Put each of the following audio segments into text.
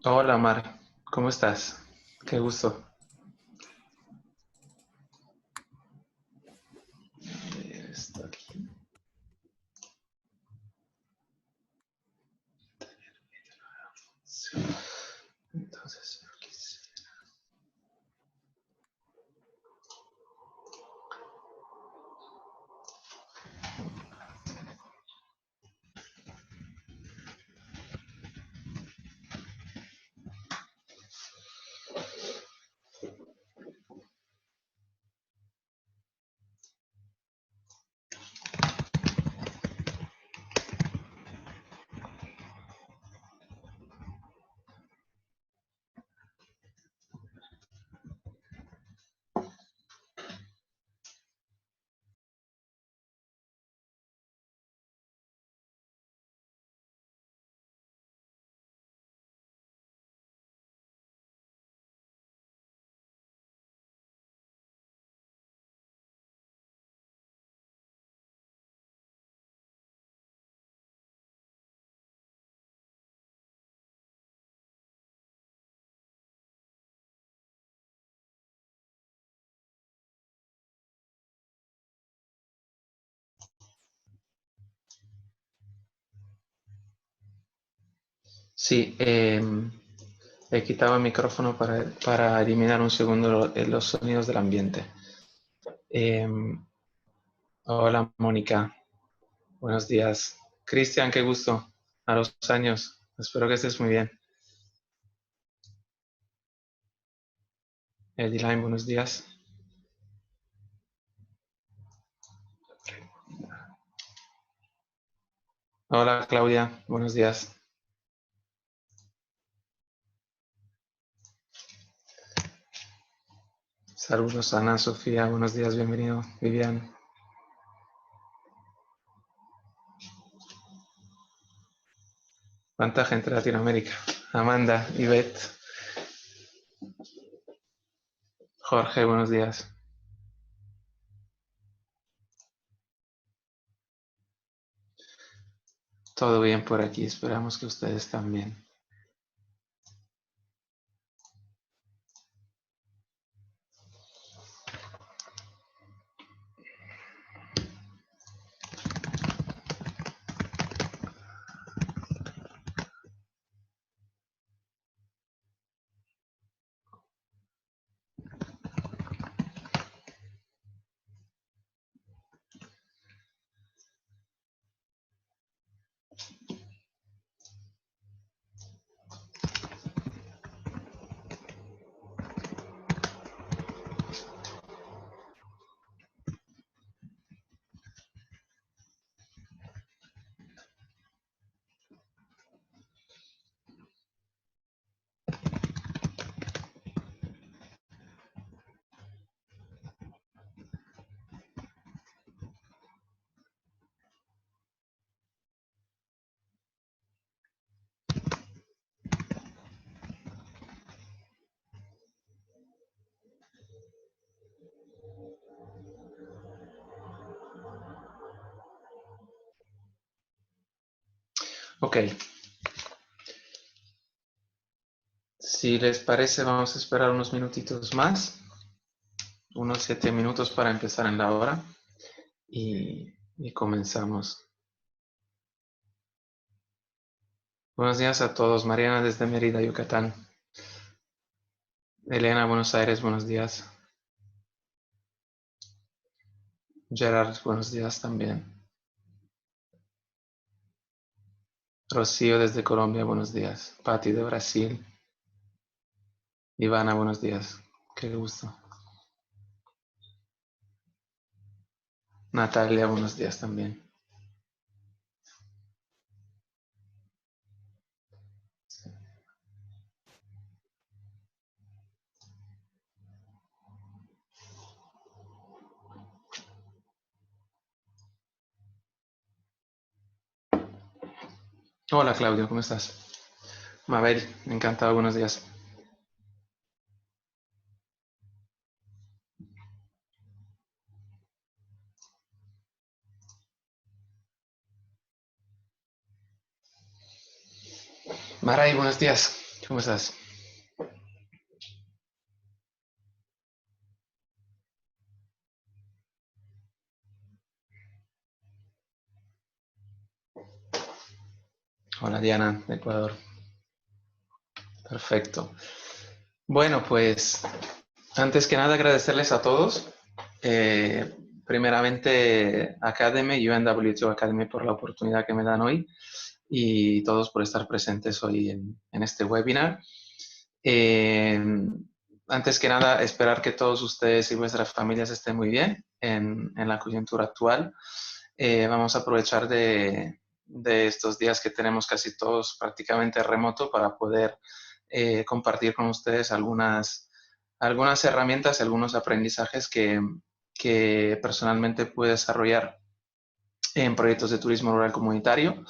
Hola Mar, ¿cómo estás? Qué gusto. Esto aquí. Entonces, aquí sí. Sí, he quitado el micrófono para eliminar un segundo los sonidos del ambiente. Hola Mónica, buenos días. Cristian, qué gusto. A los años. Espero que estés muy bien. Ediline, buenos días. Hola Claudia, buenos días. Saludos Ana, Sofía, buenos días, bienvenido. Vivian. ¿Cuánta gente de Latinoamérica? Amanda, Ivette, Jorge, buenos días. Todo bien por aquí, esperamos que ustedes también. Ok, si les parece vamos a esperar unos minutitos más, unos 7 minutos para empezar en la hora y comenzamos. Buenos días a todos, Mariana desde Mérida, Yucatán. Elena, Buenos Aires, buenos días. Gerard, buenos días también. Rocío desde Colombia, buenos días. Patti de Brasil. Ivana, buenos días. Qué gusto. Natalia, buenos días también. Hola Claudio, ¿cómo estás? Mabel, encantado, buenos días. Maray, buenos días. ¿Cómo estás? Hola Diana, de Ecuador. Perfecto. Bueno, pues antes que nada agradecerles a todos. Eh, Primeramente Academy, UNWTO Academy por la oportunidad que me dan hoy y todos por estar presentes hoy en este webinar. Eh, Antes que nada, esperar que todos ustedes y vuestras familias estén muy bien en la coyuntura actual. Vamos a aprovechar de estos días que tenemos casi todos prácticamente remoto para poder compartir con ustedes algunas herramientas, algunos aprendizajes que personalmente pude desarrollar en proyectos de turismo rural comunitario.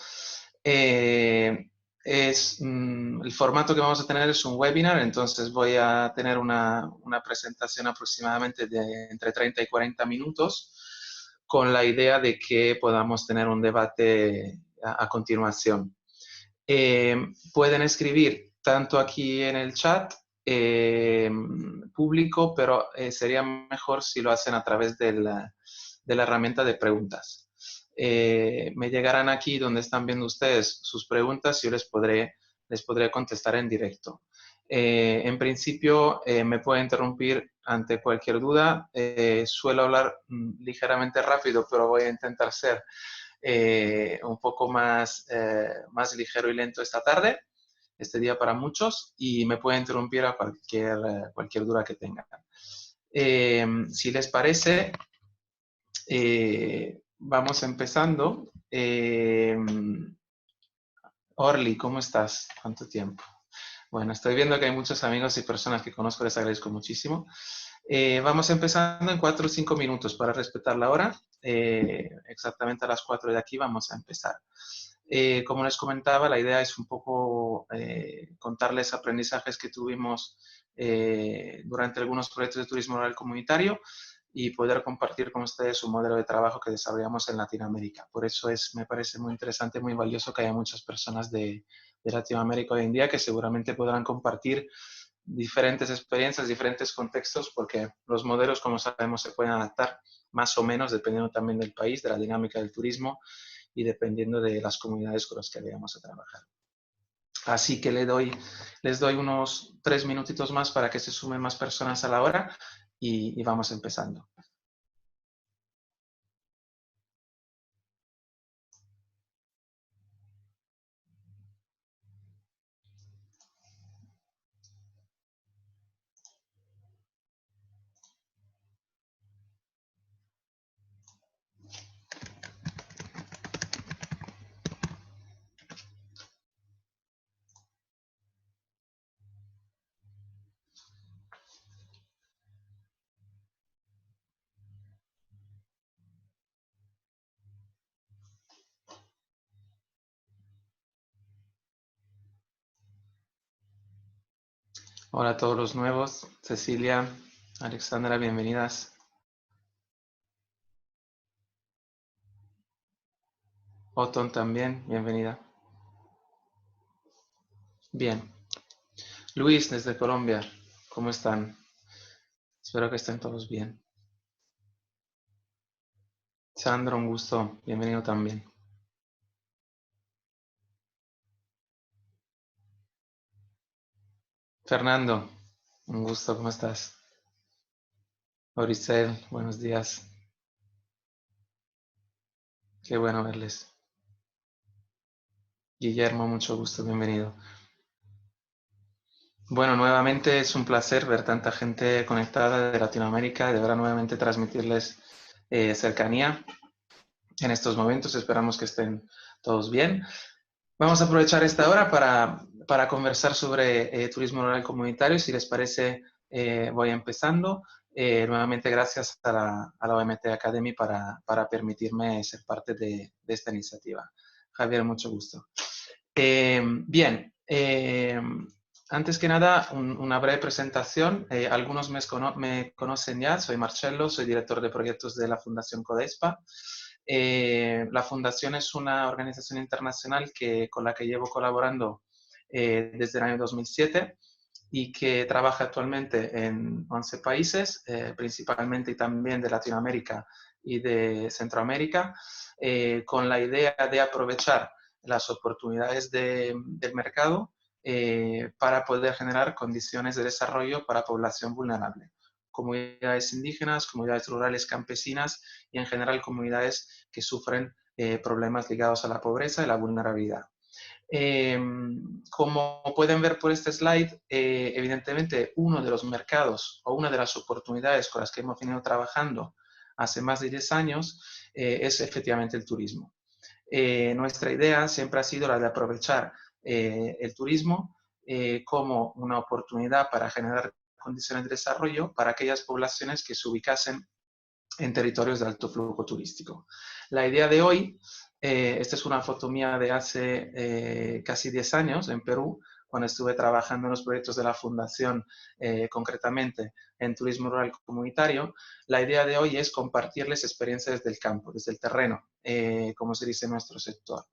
Eh, el formato que vamos a tener es un webinar, entonces voy a tener una presentación aproximadamente de entre 30 y 40 minutos con la idea de que podamos tener un debate a continuación. Pueden escribir tanto aquí en el chat público, pero sería mejor si lo hacen a través de la herramienta de preguntas. Me llegarán aquí donde están viendo ustedes sus preguntas y yo les podré contestar en directo. En principio, me puede interrumpir ante cualquier duda. Suelo hablar ligeramente rápido, pero voy a intentar ser un poco más ligero y lento esta tarde, este día para muchos, y me puede interrumpir a cualquier duda que tengan. Si les parece, vamos empezando. Orly, ¿cómo estás? ¿Cuánto tiempo? Bueno, estoy viendo que hay muchos amigos y personas que conozco, les agradezco muchísimo. Vamos empezando en 4 o 5 minutos para respetar la hora. Exactamente a las 4 de aquí vamos a empezar. Como les comentaba, la idea es un poco contarles aprendizajes que tuvimos durante algunos proyectos de turismo rural comunitario y poder compartir con ustedes un modelo de trabajo que desarrollamos en Latinoamérica. Por eso me parece muy interesante, muy valioso que haya muchas personas de Latinoamérica hoy en día que seguramente podrán compartir diferentes experiencias, diferentes contextos, porque los modelos, como sabemos, se pueden adaptar más o menos dependiendo también del país, de la dinámica del turismo y dependiendo de las comunidades con las que vayamos a trabajar. Así que les doy unos 3 minutitos más para que se sumen más personas a la hora y vamos empezando. Hola a todos los nuevos. Cecilia, Alexandra, bienvenidas. Otton también, bienvenida. Bien. Luis, desde Colombia, ¿cómo están? Espero que estén todos bien. Sandro, un gusto, bienvenido también. Fernando, un gusto, ¿cómo estás? Oricel, buenos días. Qué bueno verles. Guillermo, mucho gusto, bienvenido. Bueno, nuevamente es un placer ver tanta gente conectada de Latinoamérica, de verdad nuevamente transmitirles cercanía en estos momentos. Esperamos que estén todos bien. Vamos a aprovechar esta hora para conversar sobre turismo rural comunitario. Si les parece, voy empezando. Nuevamente, gracias a la OMT Academy para permitirme ser parte de esta iniciativa. Javier, mucho gusto. Bien, antes que nada, una breve presentación. Algunos me conocen ya, soy Marcello, soy director de proyectos de la Fundación Codespa. La Fundación es una organización internacional con la que llevo colaborando desde el año 2007 y que trabaja actualmente en 11 países, principalmente y también de Latinoamérica y de Centroamérica, con la idea de aprovechar las oportunidades del mercado para poder generar condiciones de desarrollo para población vulnerable, comunidades indígenas, comunidades rurales campesinas y en general comunidades que sufren problemas ligados a la pobreza y la vulnerabilidad. Como pueden ver por este slide, evidentemente uno de los mercados o una de las oportunidades con las que hemos venido trabajando hace más de 10 años es efectivamente el turismo. Nuestra idea siempre ha sido la de aprovechar el turismo como una oportunidad para generar condiciones de desarrollo para aquellas poblaciones que se ubicasen en territorios de alto flujo turístico. La idea de hoy, esta es una foto mía de hace casi 10 años en Perú, cuando estuve trabajando en los proyectos de la Fundación, concretamente en turismo rural comunitario. La idea de hoy es compartirles experiencias desde el campo, desde el terreno, como se dice en nuestro sector.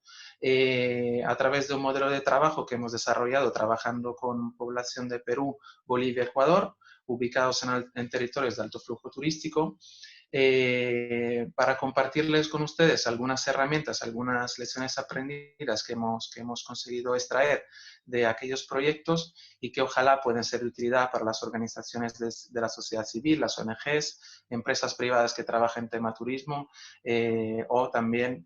A través de un modelo de trabajo que hemos desarrollado trabajando con población de Perú, Bolivia, Ecuador, ubicados en territorios de alto flujo turístico, para compartirles con ustedes algunas herramientas, algunas lecciones aprendidas que hemos conseguido extraer de aquellos proyectos y que ojalá pueden ser de utilidad para las organizaciones de la sociedad civil, las ONGs, empresas privadas que trabajan en tema turismo o también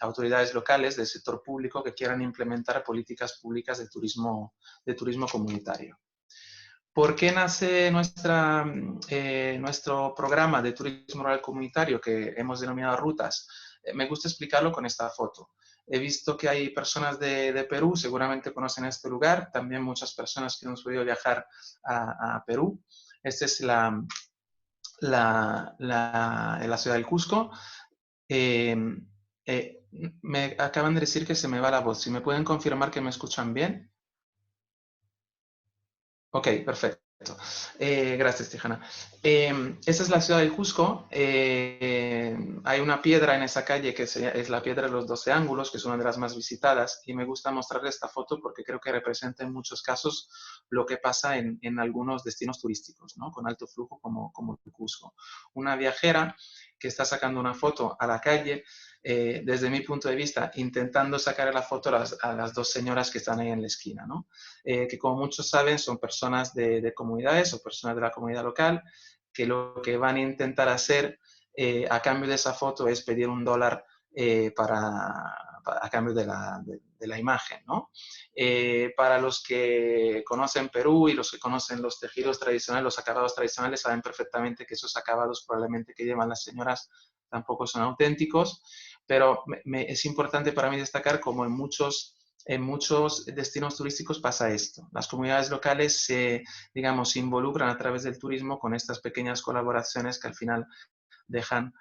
autoridades locales del sector público que quieran implementar políticas públicas de turismo comunitario. ¿Por qué nace nuestro programa de turismo rural comunitario que hemos denominado Rutas? Me gusta explicarlo con esta foto. He visto que hay personas de Perú, seguramente conocen este lugar, también muchas personas que hemos podido viajar a Perú. Esta es la ciudad del Cusco. Me acaban de decir que se me va la voz. Si me pueden confirmar que me escuchan bien. Ok, perfecto. Gracias, Tijana. Esta es la ciudad del Cusco. Hay una piedra en esa calle que es la piedra de los 12 ángulos, que es una de las más visitadas, y me gusta mostrarle esta foto porque creo que representa en muchos casos lo que pasa en algunos destinos turísticos, ¿no? Con alto flujo como el Cusco. Una viajera que está sacando una foto a la calle, desde mi punto de vista, intentando sacar la foto a las dos señoras que están ahí en la esquina, ¿no? Que como muchos saben son personas de comunidades o personas de la comunidad local que lo que van a intentar hacer a cambio de esa foto es pedir $1 a cambio de la imagen, ¿no? Para los que conocen Perú y los que conocen los tejidos tradicionales, los acabados tradicionales, saben perfectamente que esos acabados probablemente que llevan las señoras tampoco son auténticos, pero es importante para mí destacar como en muchos destinos turísticos pasa esto. Las comunidades locales digamos, se involucran a través del turismo con estas pequeñas colaboraciones que al final dejan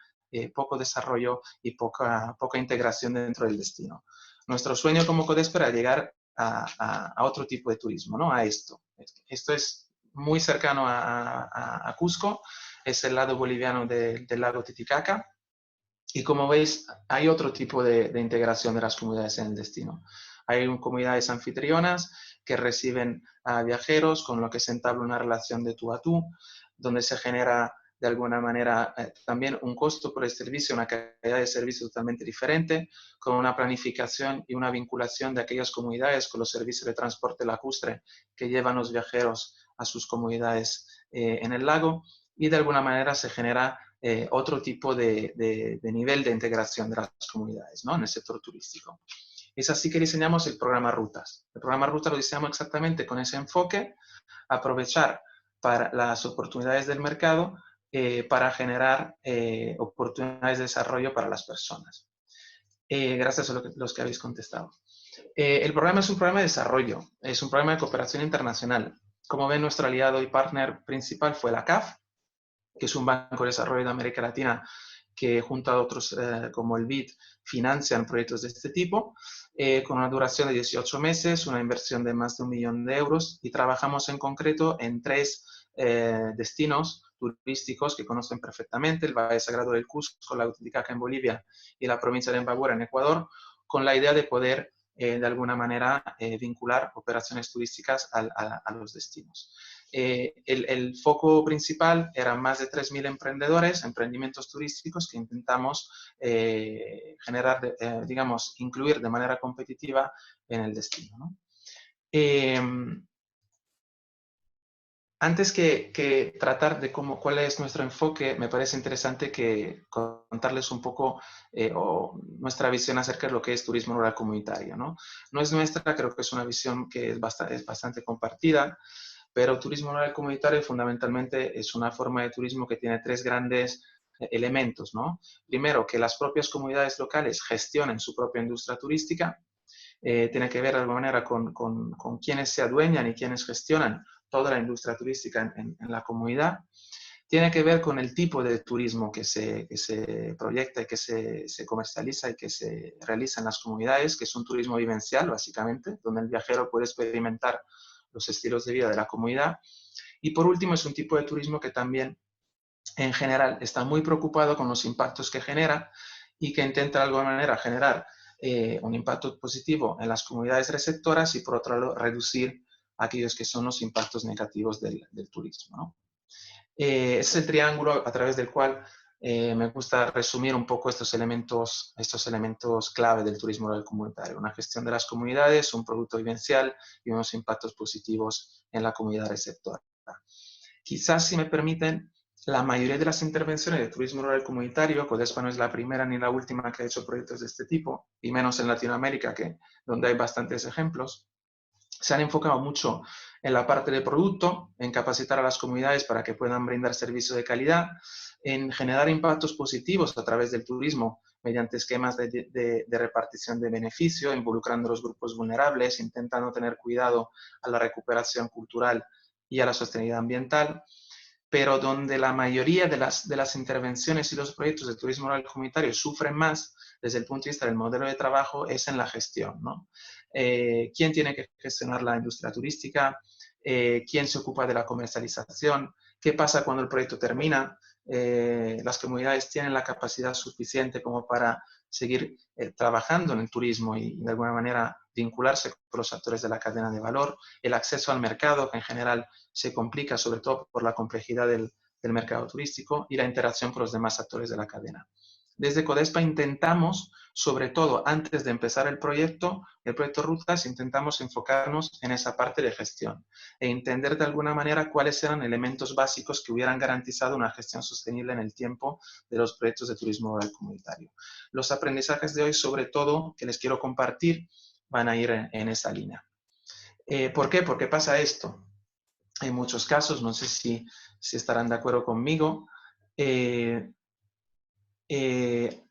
poco desarrollo y poca integración dentro del destino. Nuestro sueño como Codesper es llegar a otro tipo de turismo, ¿no? A esto. Esto es muy cercano a Cusco, es el lado boliviano del lago Titicaca. Y como veis, hay otro tipo de integración de las comunidades en el destino. Hay comunidades anfitrionas que reciben a viajeros, con lo que se entabla una relación de tú a tú, donde se genera de alguna manera también un costo por el servicio, una calidad de servicio totalmente diferente, con una planificación y una vinculación de aquellas comunidades con los servicios de transporte lacustre que llevan los viajeros a sus comunidades en el lago, y de alguna manera se genera otro tipo de nivel de integración de las comunidades, ¿no? En el sector turístico. Es así que diseñamos el programa Rutas. El programa Rutas lo diseñamos exactamente con ese enfoque, aprovechar para las oportunidades del mercado para generar oportunidades de desarrollo para las personas. Gracias a los que habéis contestado. El programa es un programa de desarrollo, es un programa de cooperación internacional. Como ven, nuestro aliado y partner principal fue la CAF, que es un banco de desarrollo de América Latina que junto a otros como el BID financian proyectos de este tipo, con una duración de 18 meses, una inversión de más de 1 millón de euros, y trabajamos en concreto en 3 destinos turísticos que conocen perfectamente: el Valle Sagrado del Cusco, la Titicaca en Bolivia y la provincia de Imbabura en Ecuador, con la idea de poder de alguna manera vincular operaciones turísticas a los destinos. El foco principal eran más de 3.000 emprendedores, emprendimientos turísticos que intentamos generar, digamos, incluir de manera competitiva en el destino, ¿no? Antes que tratar de cuál es nuestro enfoque, me parece interesante que contarles un poco nuestra visión acerca de lo que es turismo rural comunitario, ¿no? No es nuestra, creo que es una visión que es bastante compartida, pero turismo rural comunitario fundamentalmente es una forma de turismo que tiene tres grandes elementos, ¿no? Primero, que las propias comunidades locales gestionen su propia industria turística. Tiene que ver de alguna manera con quienes se adueñan y quienes gestionan toda la industria turística en la comunidad. Tiene que ver con el tipo de turismo que se proyecta y que se comercializa y que se realiza en las comunidades, que es un turismo vivencial, básicamente, donde el viajero puede experimentar los estilos de vida de la comunidad. Y por último, es un tipo de turismo que también, en general, está muy preocupado con los impactos que genera y que intenta de alguna manera generar un impacto positivo en las comunidades receptoras y, por otro lado, reducir aquellos que son los impactos negativos del turismo, ¿no? Es el triángulo a través del cual me gusta resumir un poco estos elementos clave del turismo rural comunitario. Una gestión de las comunidades, un producto vivencial y unos impactos positivos en la comunidad receptora. Quizás, si me permiten, la mayoría de las intervenciones de turismo rural comunitario, Codespa no es la primera ni la última que ha hecho proyectos de este tipo, y menos en Latinoamérica, donde hay bastantes ejemplos, se han enfocado mucho en la parte de producto, en capacitar a las comunidades para que puedan brindar servicio de calidad, en generar impactos positivos a través del turismo mediante esquemas de repartición de beneficio, involucrando a los grupos vulnerables, intentando tener cuidado a la recuperación cultural y a la sostenibilidad ambiental, pero donde la mayoría de las intervenciones y los proyectos de turismo rural comunitario sufren más desde el punto de vista del modelo de trabajo es en la gestión, ¿no? ¿Quién tiene que gestionar la industria turística? ¿Quién se ocupa de la comercialización? ¿Qué pasa cuando el proyecto termina? Las comunidades tienen la capacidad suficiente como para seguir trabajando en el turismo y de alguna manera vincularse con los actores de la cadena de valor, el acceso al mercado, que en general se complica sobre todo por la complejidad del mercado turístico, y la interacción con los demás actores de la cadena. Desde Codespa intentamos, sobre todo antes de empezar el proyecto Rutas, intentamos enfocarnos en esa parte de gestión e entender de alguna manera cuáles eran elementos básicos que hubieran garantizado una gestión sostenible en el tiempo de los proyectos de turismo rural comunitario. Los aprendizajes de hoy, sobre todo, que les quiero compartir, van a ir en esa línea. ¿Por qué? Porque pasa esto. En muchos casos, no sé si estarán de acuerdo conmigo,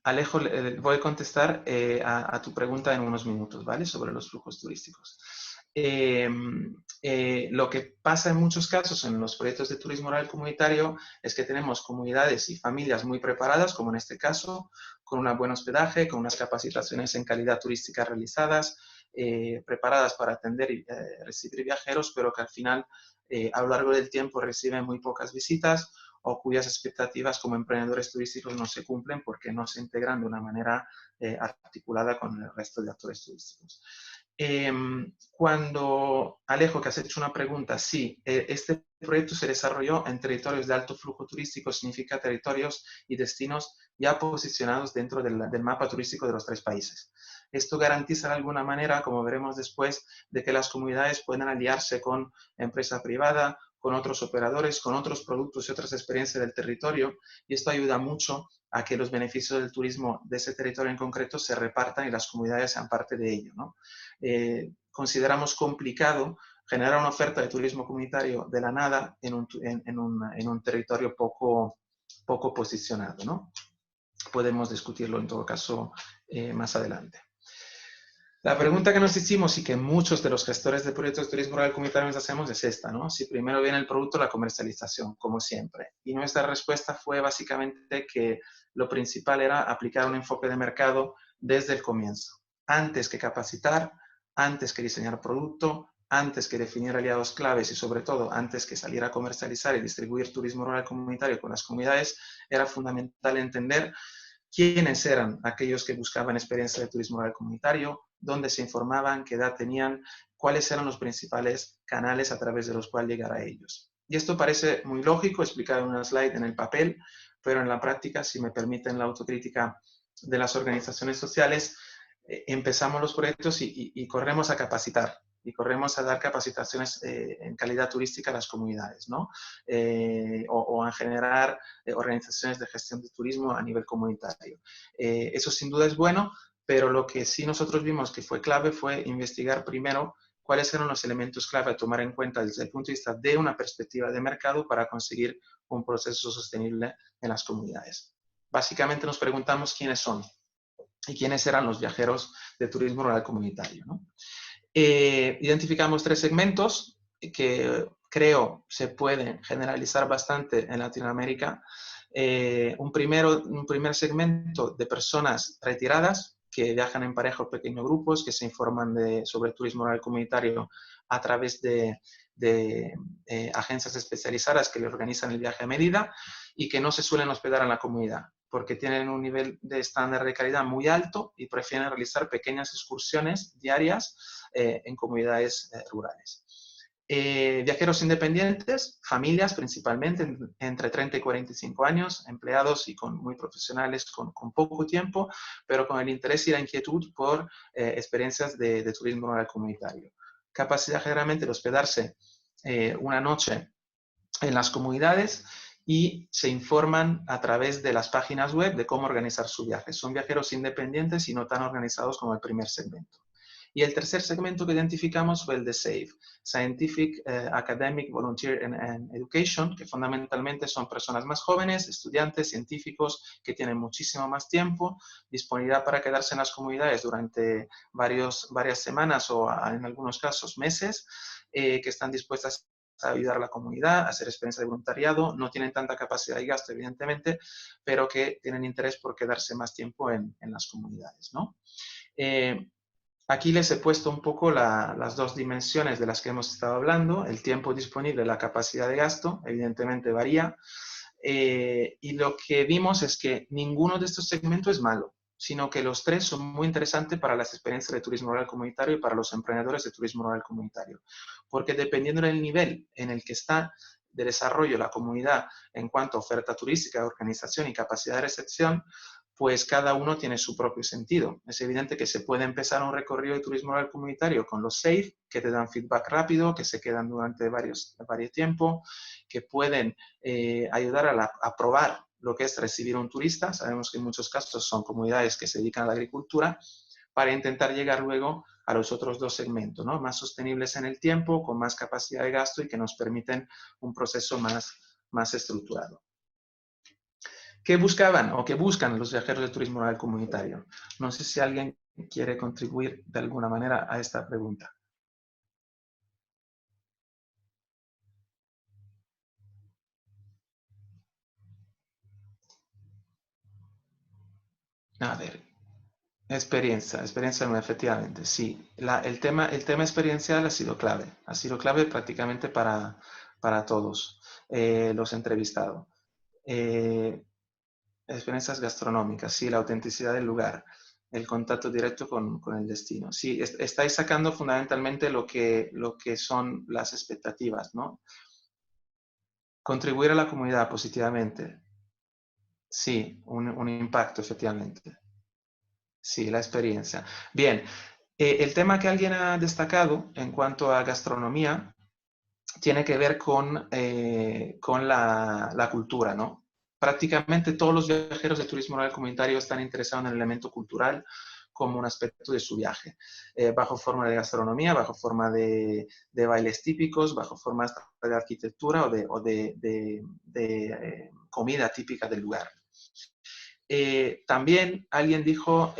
Alejo, voy a contestar a tu pregunta en unos minutos, ¿vale? Sobre los flujos turísticos. Lo que pasa en muchos casos en los proyectos de turismo rural comunitario es que tenemos comunidades y familias muy preparadas, como en este caso, con un buen hospedaje, con unas capacitaciones en calidad turística realizadas, preparadas para atender y recibir viajeros, pero que al final, a lo largo del tiempo, reciben muy pocas visitas o cuyas expectativas como emprendedores turísticos no se cumplen porque no se integran de una manera articulada con el resto de actores turísticos. Cuando, Alejo, que has hecho una pregunta, sí, este proyecto se desarrolló en territorios de alto flujo turístico, significa territorios y destinos ya posicionados dentro del mapa turístico de los tres países. Esto garantiza de alguna manera, como veremos después, de que las comunidades puedan aliarse con empresa privada, con otros operadores, con otros productos y otras experiencias del territorio, y esto ayuda mucho a que los beneficios del turismo de ese territorio en concreto se repartan y las comunidades sean parte de ello, ¿no? Consideramos complicado generar una oferta de turismo comunitario de la nada en un territorio poco posicionado, ¿no? Podemos discutirlo en todo caso más adelante. La pregunta que nos hicimos y que muchos de los gestores de proyectos de turismo rural comunitario nos hacemos es esta, ¿no? Si primero viene el producto, la comercialización, como siempre. Y nuestra respuesta fue básicamente que lo principal era aplicar un enfoque de mercado desde el comienzo. Antes que capacitar, antes que diseñar producto, antes que definir aliados claves y sobre todo antes que salir a comercializar y distribuir turismo rural comunitario con las comunidades, era fundamental entender quiénes eran aquellos que buscaban experiencia de turismo rural comunitario, dónde se informaban, qué edad tenían, cuáles eran los principales canales a través de los cuales llegar a ellos. Y esto parece muy lógico, explicado en una slide en el papel, pero en la práctica, si me permiten la autocrítica de las organizaciones sociales, empezamos los proyectos y corremos a capacitar, y corremos a dar capacitaciones en calidad turística a las comunidades, ¿no? O a generar organizaciones de gestión de turismo a nivel comunitario. Eso sin duda es bueno, pero lo que sí nosotros vimos que fue clave fue investigar primero cuáles eran los elementos clave a tomar en cuenta desde el punto de vista de una perspectiva de mercado para conseguir un proceso sostenible en las comunidades. Básicamente nos preguntamos quiénes son y quiénes eran los viajeros de turismo rural comunitario, ¿no? Identificamos 3 segmentos que creo se pueden generalizar bastante en Latinoamérica. Un primer segmento de personas retiradas que viajan en pareja o pequeños grupos, que se informan sobre turismo rural comunitario a través de agencias especializadas que le organizan el viaje a medida y que no se suelen hospedar en la comunidad porque tienen un nivel de estándar de calidad muy alto y prefieren realizar pequeñas excursiones diarias en comunidades rurales. Viajeros independientes, familias principalmente, entre 30 y 45 años, empleados y muy profesionales con poco tiempo, pero con el interés y la inquietud por experiencias de turismo rural comunitario. Capacidad generalmente de hospedarse una noche en las comunidades y se informan a través de las páginas web de cómo organizar su viaje. Son viajeros independientes y no tan organizados como el primer segmento. Y el tercer segmento que identificamos fue el de SAVE, Scientific, Academic, Volunteer and Education, que fundamentalmente son personas más jóvenes, estudiantes, científicos, que tienen muchísimo más tiempo, disponibilidad para quedarse en las comunidades durante varias semanas o en algunos casos meses, que están dispuestas a ayudar a la comunidad, a hacer experiencia de voluntariado, no tienen tanta capacidad de gasto, evidentemente, pero que tienen interés por quedarse más tiempo en las comunidades, ¿no? Aquí les he puesto un poco las 2 dimensiones de las que hemos estado hablando, el tiempo disponible, la capacidad de gasto, evidentemente varía, y lo que vimos es que ninguno de estos segmentos es malo, sino que los 3 son muy interesantes para las experiencias de turismo rural comunitario y para los emprendedores de turismo rural comunitario, porque dependiendo del nivel en el que está de desarrollo la comunidad en cuanto a oferta turística, organización y capacidad de recepción, pues cada uno tiene su propio sentido. Es evidente que se puede empezar un recorrido de turismo rural comunitario con los SAFE, que te dan feedback rápido, que se quedan durante varios tiempo, que pueden ayudar a probar lo que es recibir a un turista. Sabemos que en muchos casos son comunidades que se dedican a la agricultura, para intentar llegar luego a los otros 2 segmentos, ¿no? Más sostenibles en el tiempo, con más capacidad de gasto y que nos permiten un proceso más estructurado. ¿Qué buscaban o qué buscan los viajeros de turismo rural comunitario? No sé si alguien quiere contribuir de alguna manera a esta pregunta. A ver, experiencia no, efectivamente, sí. El tema experiencial ha sido clave prácticamente para todos los entrevistados. Experiencias gastronómicas, sí, la autenticidad del lugar, el contacto directo con el destino. Sí, estáis sacando fundamentalmente lo que son las expectativas, ¿no? Contribuir a la comunidad positivamente. Sí, un impacto, efectivamente. Sí, la experiencia. Bien, el tema que alguien ha destacado en cuanto a gastronomía tiene que ver con la cultura, ¿no? Prácticamente todos los viajeros de turismo rural comunitario están interesados en el elemento cultural como un aspecto de su viaje, bajo forma de gastronomía, bajo forma de bailes típicos, bajo forma de arquitectura o de comida típica del lugar. También alguien dijo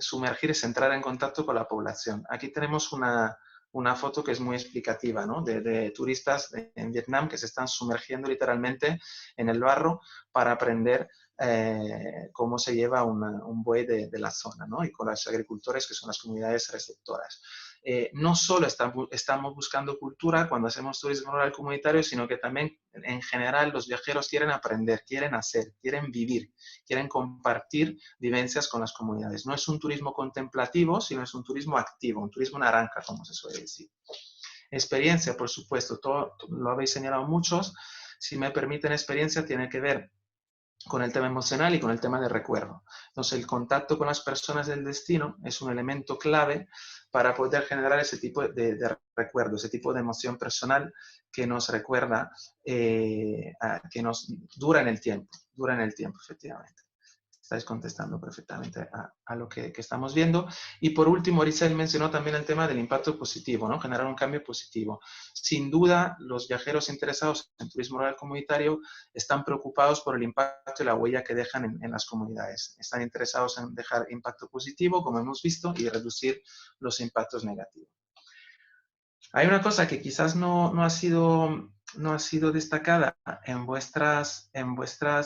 sumergir es entrar en contacto con la población. Aquí tenemos una foto que es muy explicativa, ¿no? de turistas en Vietnam que se están sumergiendo literalmente en el barro para aprender cómo se lleva un buey de la zona, ¿no? Y con los agricultores que son las comunidades receptoras. no solo estamos buscando cultura cuando hacemos turismo rural comunitario, sino que también en general los viajeros quieren aprender, quieren hacer, quieren vivir, quieren compartir vivencias con las comunidades. No es un turismo contemplativo, sino es un turismo activo, un turismo naranja, como se suele decir. Experiencia, por supuesto, todo lo habéis señalado muchos. Si me permiten, experiencia tiene que ver con el tema emocional y con el tema de recuerdo. Entonces, el contacto con las personas del destino es un elemento clave para poder generar ese tipo de recuerdo, ese tipo de emoción personal que nos recuerda, que nos dura en el tiempo, efectivamente. Estáis contestando perfectamente a lo que estamos viendo. Y por último, Aritzel mencionó también el tema del impacto positivo, ¿no? Generar un cambio positivo. Sin duda, los viajeros interesados en turismo rural comunitario están preocupados por el impacto y la huella que dejan en las comunidades. Están interesados en dejar impacto positivo, como hemos visto, y reducir los impactos negativos. Hay una cosa que quizás no ha sido destacada en vuestras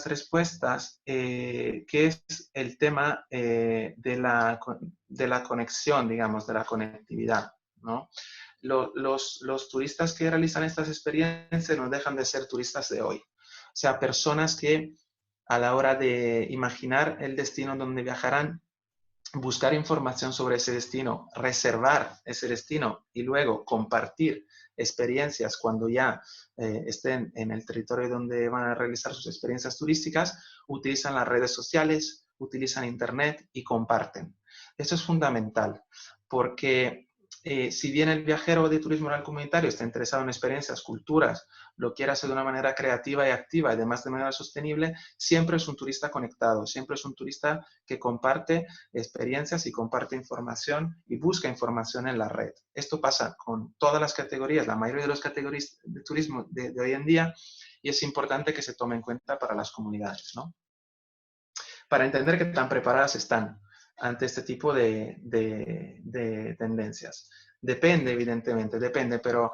respuestas, que es el tema de la conexión, digamos, de la conectividad, ¿no? Los turistas que realizan estas experiencias no dejan de ser turistas de hoy. O sea, personas que a la hora de imaginar el destino donde viajarán, buscar información sobre ese destino, reservar ese destino y luego compartir experiencias cuando ya estén en el territorio donde van a realizar sus experiencias turísticas, utilizan las redes sociales, utilizan Internet y comparten. Esto es fundamental porque si bien el viajero de turismo rural comunitario está interesado en experiencias, culturas, lo quiere hacer de una manera creativa y activa y además de manera sostenible, siempre es un turista conectado, siempre es un turista que comparte experiencias y comparte información y busca información en la red. Esto pasa con todas las categorías, la mayoría de las categorías de turismo de hoy en día, y es importante que se tome en cuenta para las comunidades, ¿no? Para entender qué tan preparadas están ante este tipo de tendencias. Depende, evidentemente, depende, pero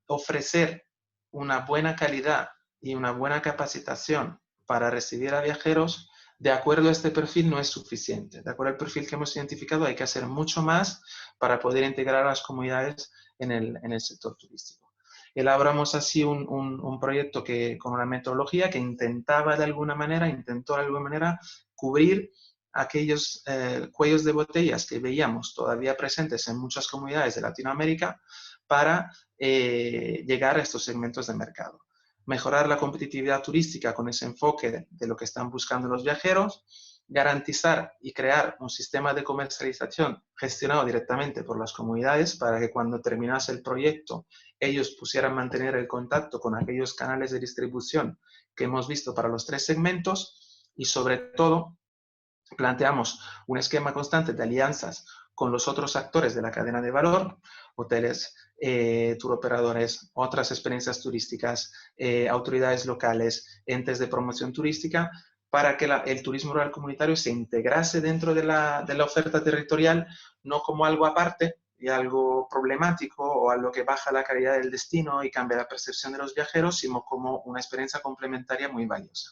ofrecer una buena calidad y una buena capacitación para recibir a viajeros, de acuerdo a este perfil, no es suficiente. De acuerdo al perfil que hemos identificado, hay que hacer mucho más para poder integrar a las comunidades en el sector turístico. Elaboramos así un proyecto con una metodología que intentó de alguna manera cubrir aquellos cuellos de botellas que veíamos todavía presentes en muchas comunidades de Latinoamérica para llegar a estos segmentos de mercado. Mejorar la competitividad turística con ese enfoque de lo que están buscando los viajeros, garantizar y crear un sistema de comercialización gestionado directamente por las comunidades para que cuando terminase el proyecto ellos pusieran mantener el contacto con aquellos canales de distribución que hemos visto para los 3 segmentos y sobre todo planteamos un esquema constante de alianzas con los otros actores de la cadena de valor, hoteles, turoperadores, otras experiencias turísticas, autoridades locales, entes de promoción turística, para que el turismo rural comunitario se integrase dentro de la oferta territorial, no como algo aparte y algo problemático o algo que baja la calidad del destino y cambia la percepción de los viajeros, sino como una experiencia complementaria muy valiosa.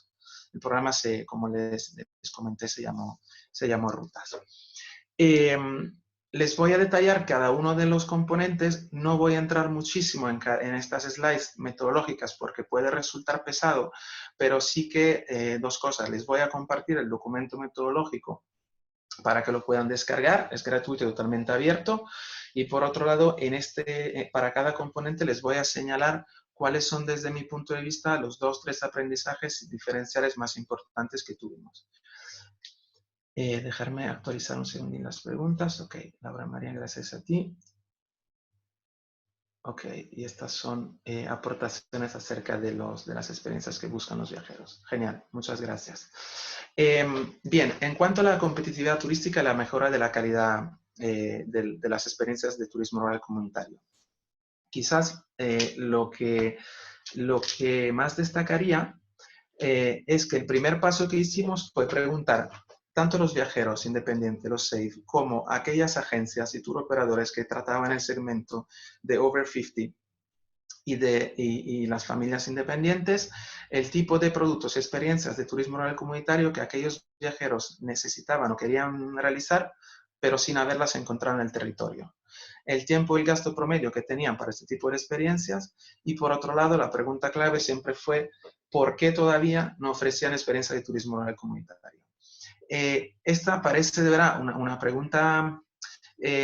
El programa, como les comenté, se llamó Rutas. Les voy a detallar cada uno de los componentes. No voy a entrar muchísimo en estas slides metodológicas porque puede resultar pesado, pero sí que 2 cosas. Les voy a compartir el documento metodológico para que lo puedan descargar. Es gratuito y totalmente abierto. Y por otro lado, para cada componente les voy a señalar cuáles son, desde mi punto de vista, los 2 o 3 aprendizajes diferenciales más importantes que tuvimos. Dejarme actualizar un segundín las preguntas. Ok, Laura María, gracias a ti. Ok, y estas son aportaciones acerca de las experiencias que buscan los viajeros. Genial, muchas gracias. Bien, en cuanto a la competitividad turística, la mejora de la calidad de las experiencias de turismo rural comunitario. Quizás lo que más destacaría es que el primer paso que hicimos fue preguntar tanto los viajeros independientes, los SAFE, como aquellas agencias y tour operadores que trataban el segmento de over 50 y las familias independientes, el tipo de productos y experiencias de turismo rural comunitario que aquellos viajeros necesitaban o querían realizar pero sin haberlas encontrado en el territorio. El tiempo y el gasto promedio que tenían para este tipo de experiencias, y por otro lado, la pregunta clave siempre fue ¿por qué todavía no ofrecían experiencia de turismo rural comunitario? Esta parece de verdad una pregunta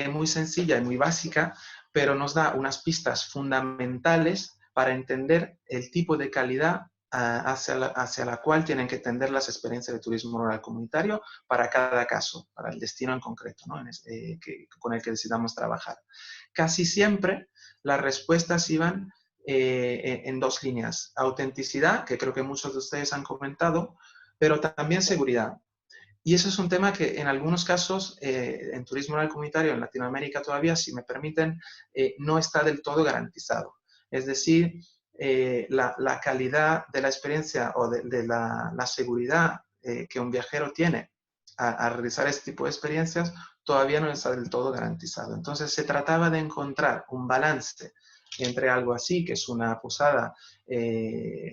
muy sencilla y muy básica, pero nos da unas pistas fundamentales para entender el tipo de calidad hacia la cual tienen que tender las experiencias de turismo rural comunitario para cada caso, para el destino en concreto, ¿no? Con el que decidamos trabajar. Casi siempre las respuestas iban en dos líneas. Autenticidad, que creo que muchos de ustedes han comentado, pero también seguridad. Y eso es un tema que en algunos casos, en turismo rural comunitario en Latinoamérica todavía, si me permiten, no está del todo garantizado. Es decir, la calidad de la experiencia o de la seguridad que un viajero tiene a realizar este tipo de experiencias todavía no está del todo garantizado. Entonces se trataba de encontrar un balance entre algo así, que es una posada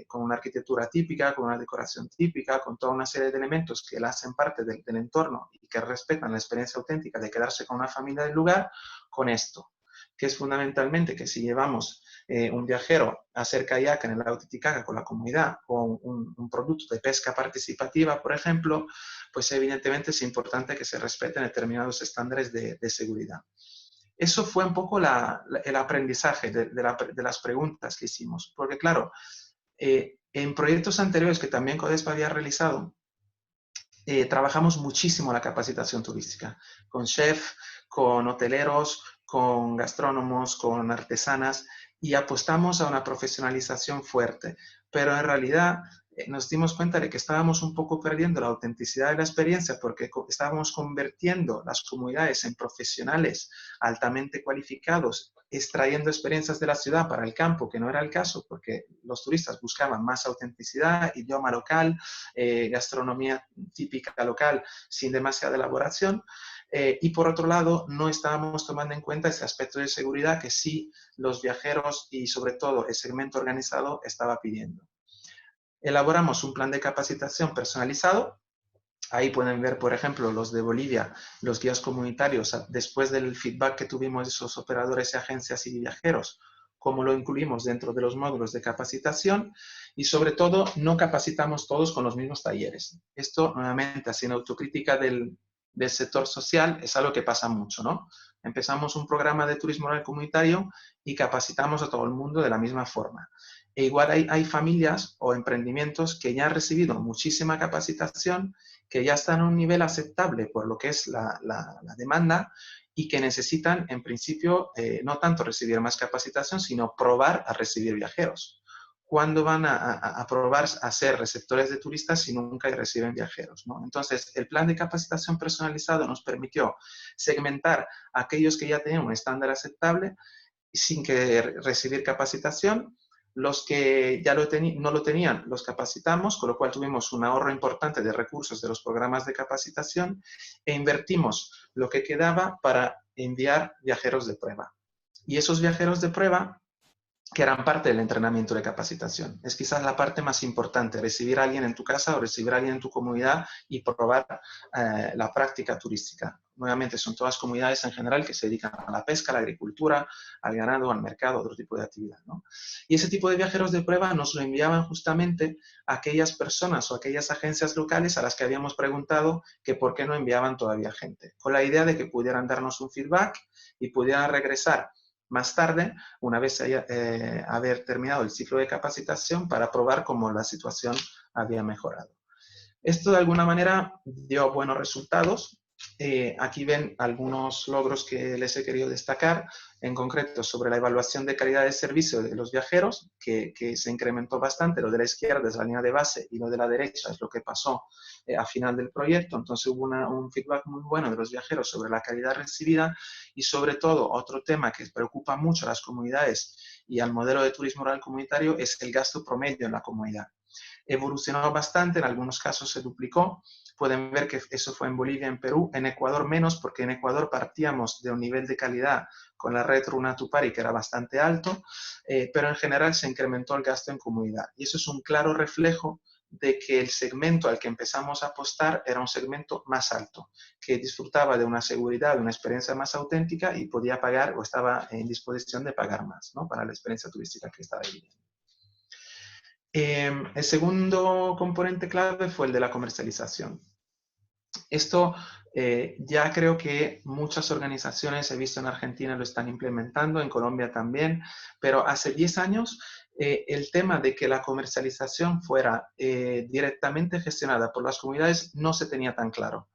con una arquitectura típica, con una decoración típica, con toda una serie de elementos que la hacen parte del entorno y que respetan la experiencia auténtica de quedarse con una familia del lugar, con esto, que es fundamentalmente que si llevamos un viajero a hacer kayak en el lago Titicaca con la comunidad o un producto de pesca participativa, por ejemplo, pues evidentemente es importante que se respeten determinados estándares de seguridad. Eso fue un poco el aprendizaje de las preguntas que hicimos, porque claro, en proyectos anteriores que también Codespa había realizado, trabajamos muchísimo la capacitación turística, con chef, con hoteleros, con gastrónomos, con artesanas, y apostamos a una profesionalización fuerte. Pero en realidad nos dimos cuenta de que estábamos un poco perdiendo la autenticidad de la experiencia porque estábamos convirtiendo las comunidades en profesionales altamente cualificados, extrayendo experiencias de la ciudad para el campo, que no era el caso, porque los turistas buscaban más autenticidad, idioma local, gastronomía típica local sin demasiada elaboración. Y por otro lado, no estábamos tomando en cuenta ese aspecto de seguridad que sí los viajeros y sobre todo el segmento organizado estaba pidiendo. Elaboramos un plan de capacitación personalizado. Ahí pueden ver, por ejemplo, los de Bolivia, los guías comunitarios, después del feedback que tuvimos de esos operadores y agencias y viajeros, cómo lo incluimos dentro de los módulos de capacitación y sobre todo no capacitamos todos con los mismos talleres. Esto, nuevamente, haciendo autocrítica del sector social, es algo que pasa mucho, ¿no? Empezamos un programa de turismo rural comunitario y capacitamos a todo el mundo de la misma forma. E igual hay familias o emprendimientos que ya han recibido muchísima capacitación, que ya están a un nivel aceptable por lo que es la demanda y que necesitan, en principio, no tanto recibir más capacitación, sino probar a recibir viajeros. ¿Cuándo van a probar a ser receptores de turistas si nunca reciben viajeros, ¿no? Entonces, el plan de capacitación personalizado nos permitió segmentar a aquellos que ya tenían un estándar aceptable sin que recibir capacitación. Los que ya no lo tenían, los capacitamos, con lo cual tuvimos un ahorro importante de recursos de los programas de capacitación e invertimos lo que quedaba para enviar viajeros de prueba. Y esos viajeros de prueba que eran parte del entrenamiento de capacitación. Es quizás la parte más importante, recibir a alguien en tu casa o recibir a alguien en tu comunidad y probar la práctica turística. Nuevamente, son todas comunidades en general que se dedican a la pesca, a la agricultura, al ganado, al mercado, otro tipo de actividad, ¿no? Y ese tipo de viajeros de prueba nos lo enviaban justamente a aquellas personas o aquellas agencias locales a las que habíamos preguntado que por qué no enviaban todavía gente, con la idea de que pudieran darnos un feedback y pudieran regresar más tarde, una vez haber terminado el ciclo de capacitación, para probar cómo la situación había mejorado. Esto de alguna manera dio buenos resultados. Aquí ven algunos logros que les he querido destacar, en concreto sobre la evaluación de calidad de servicio de los viajeros, que se incrementó bastante. Lo de la izquierda es la línea de base y lo de la derecha es lo que pasó a final del proyecto. Entonces hubo un feedback muy bueno de los viajeros sobre la calidad recibida y sobre todo otro tema que preocupa mucho a las comunidades y al modelo de turismo rural comunitario es el gasto promedio en la comunidad. Evolucionó bastante, en algunos casos se duplicó. Pueden ver que eso fue en Bolivia, en Perú, en Ecuador menos, porque en Ecuador partíamos de un nivel de calidad con la red Runa Tupari que era bastante alto, pero en general se incrementó el gasto en comunidad. Y eso es un claro reflejo de que el segmento al que empezamos a apostar era un segmento más alto, que disfrutaba de una seguridad, de una experiencia más auténtica y podía pagar o estaba en disposición de pagar más, ¿no? Para la experiencia turística que estaba viviendo. El segundo componente clave fue el de la comercialización. Esto ya creo que muchas organizaciones, he visto en Argentina, lo están implementando, en Colombia también, pero hace 10 años el tema de que la comercialización fuera directamente gestionada por las comunidades no se tenía tan claro.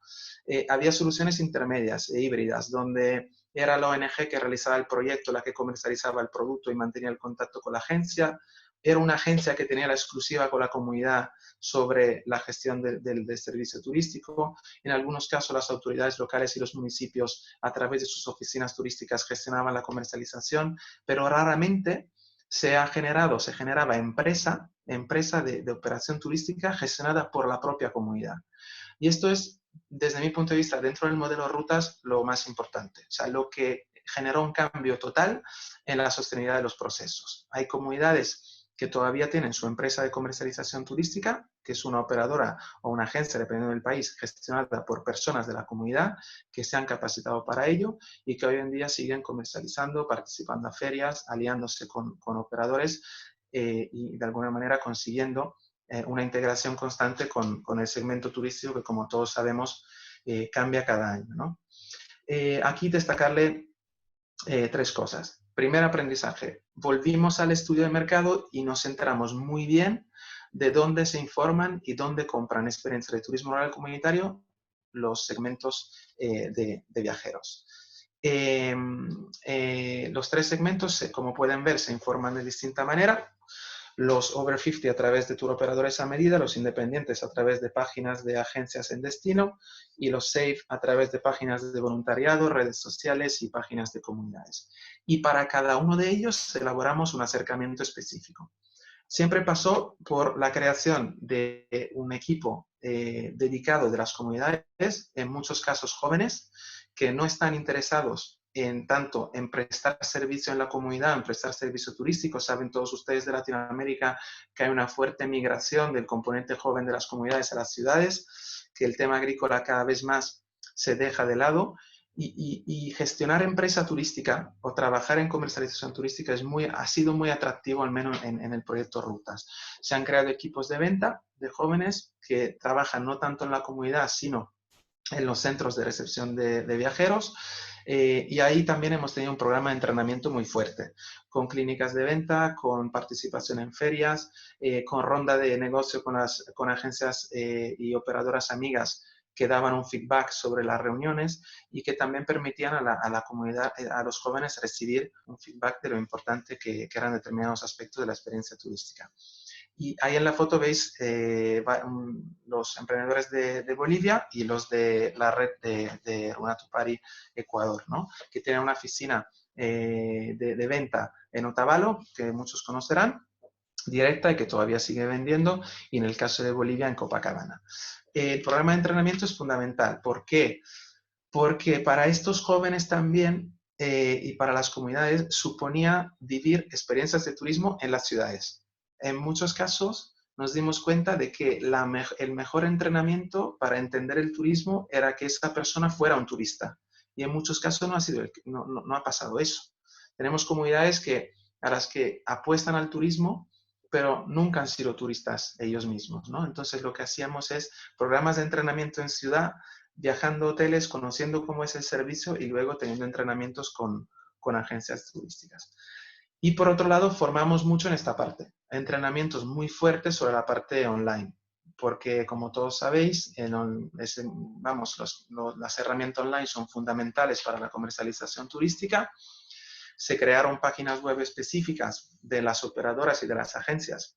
Había soluciones intermedias e híbridas, donde era la ONG que realizaba el proyecto, la que comercializaba el producto y mantenía el contacto con la agencia. Era una agencia que tenía la exclusiva con la comunidad sobre la gestión del servicio turístico. En algunos casos, las autoridades locales y los municipios, a través de sus oficinas turísticas, gestionaban la comercialización, pero raramente se generaba empresa de operación turística gestionada por la propia comunidad. Y esto es, desde mi punto de vista, dentro del modelo rutas, lo más importante. O sea, lo que generó un cambio total en la sostenibilidad de los procesos. Hay comunidades que todavía tienen su empresa de comercialización turística, que es una operadora o una agencia, dependiendo del país, gestionada por personas de la comunidad que se han capacitado para ello y que hoy en día siguen comercializando, participando a ferias, aliándose con operadores y de alguna manera consiguiendo una integración constante con el segmento turístico que, como todos sabemos, cambia cada año, ¿no? Aquí destacarle 3 cosas. Primer aprendizaje, volvimos al estudio de mercado y nos enteramos muy bien de dónde se informan y dónde compran experiencias de turismo rural comunitario los segmentos de viajeros. Los 3 segmentos, como pueden ver, se informan de distinta manera. Los over 50 a través de tour operadores a medida, los independientes a través de páginas de agencias en destino y los safe a través de páginas de voluntariado, redes sociales y páginas de comunidades. Y para cada uno de ellos elaboramos un acercamiento específico. Siempre pasó por la creación de un equipo dedicado de las comunidades, en muchos casos jóvenes, que no están interesados en tanto en prestar servicio en la comunidad, en prestar servicio turístico. Saben todos ustedes de Latinoamérica que hay una fuerte migración del componente joven de las comunidades a las ciudades, que el tema agrícola cada vez más se deja de lado. Y gestionar empresa turística o trabajar en comercialización turística ha sido muy atractivo, al menos en el proyecto Rutas. Se han creado equipos de venta de jóvenes que trabajan no tanto en la comunidad, sino en los centros de recepción de viajeros. Y ahí también hemos tenido un programa de entrenamiento muy fuerte, con clínicas de venta, con participación en ferias, con ronda de negocio con agencias y operadoras amigas que daban un feedback sobre las reuniones y que también permitían a la comunidad, a los jóvenes, recibir un feedback de lo importante que eran determinados aspectos de la experiencia turística. Y ahí en la foto veis los emprendedores de Bolivia y los de la red de Runatupari Ecuador, ¿no? Que tienen una oficina de venta en Otavalo, que muchos conocerán, directa y que todavía sigue vendiendo, y en el caso de Bolivia en Copacabana. El programa de entrenamiento es fundamental. ¿Por qué? Porque para estos jóvenes también y para las comunidades suponía vivir experiencias de turismo en las ciudades. En muchos casos nos dimos cuenta de que el mejor entrenamiento para entender el turismo era que esa persona fuera un turista. Y en muchos casos no ha pasado eso. Tenemos comunidades a las que apuestan al turismo, pero nunca han sido turistas ellos mismos, ¿no? Entonces lo que hacíamos es programas de entrenamiento en ciudad, viajando a hoteles, conociendo cómo es el servicio y luego teniendo entrenamientos con agencias turísticas. Y por otro lado, formamos mucho en esta parte, entrenamientos muy fuertes sobre la parte online, porque como todos sabéis, las herramientas online son fundamentales para la comercialización turística. Se crearon páginas web específicas de las operadoras y de las agencias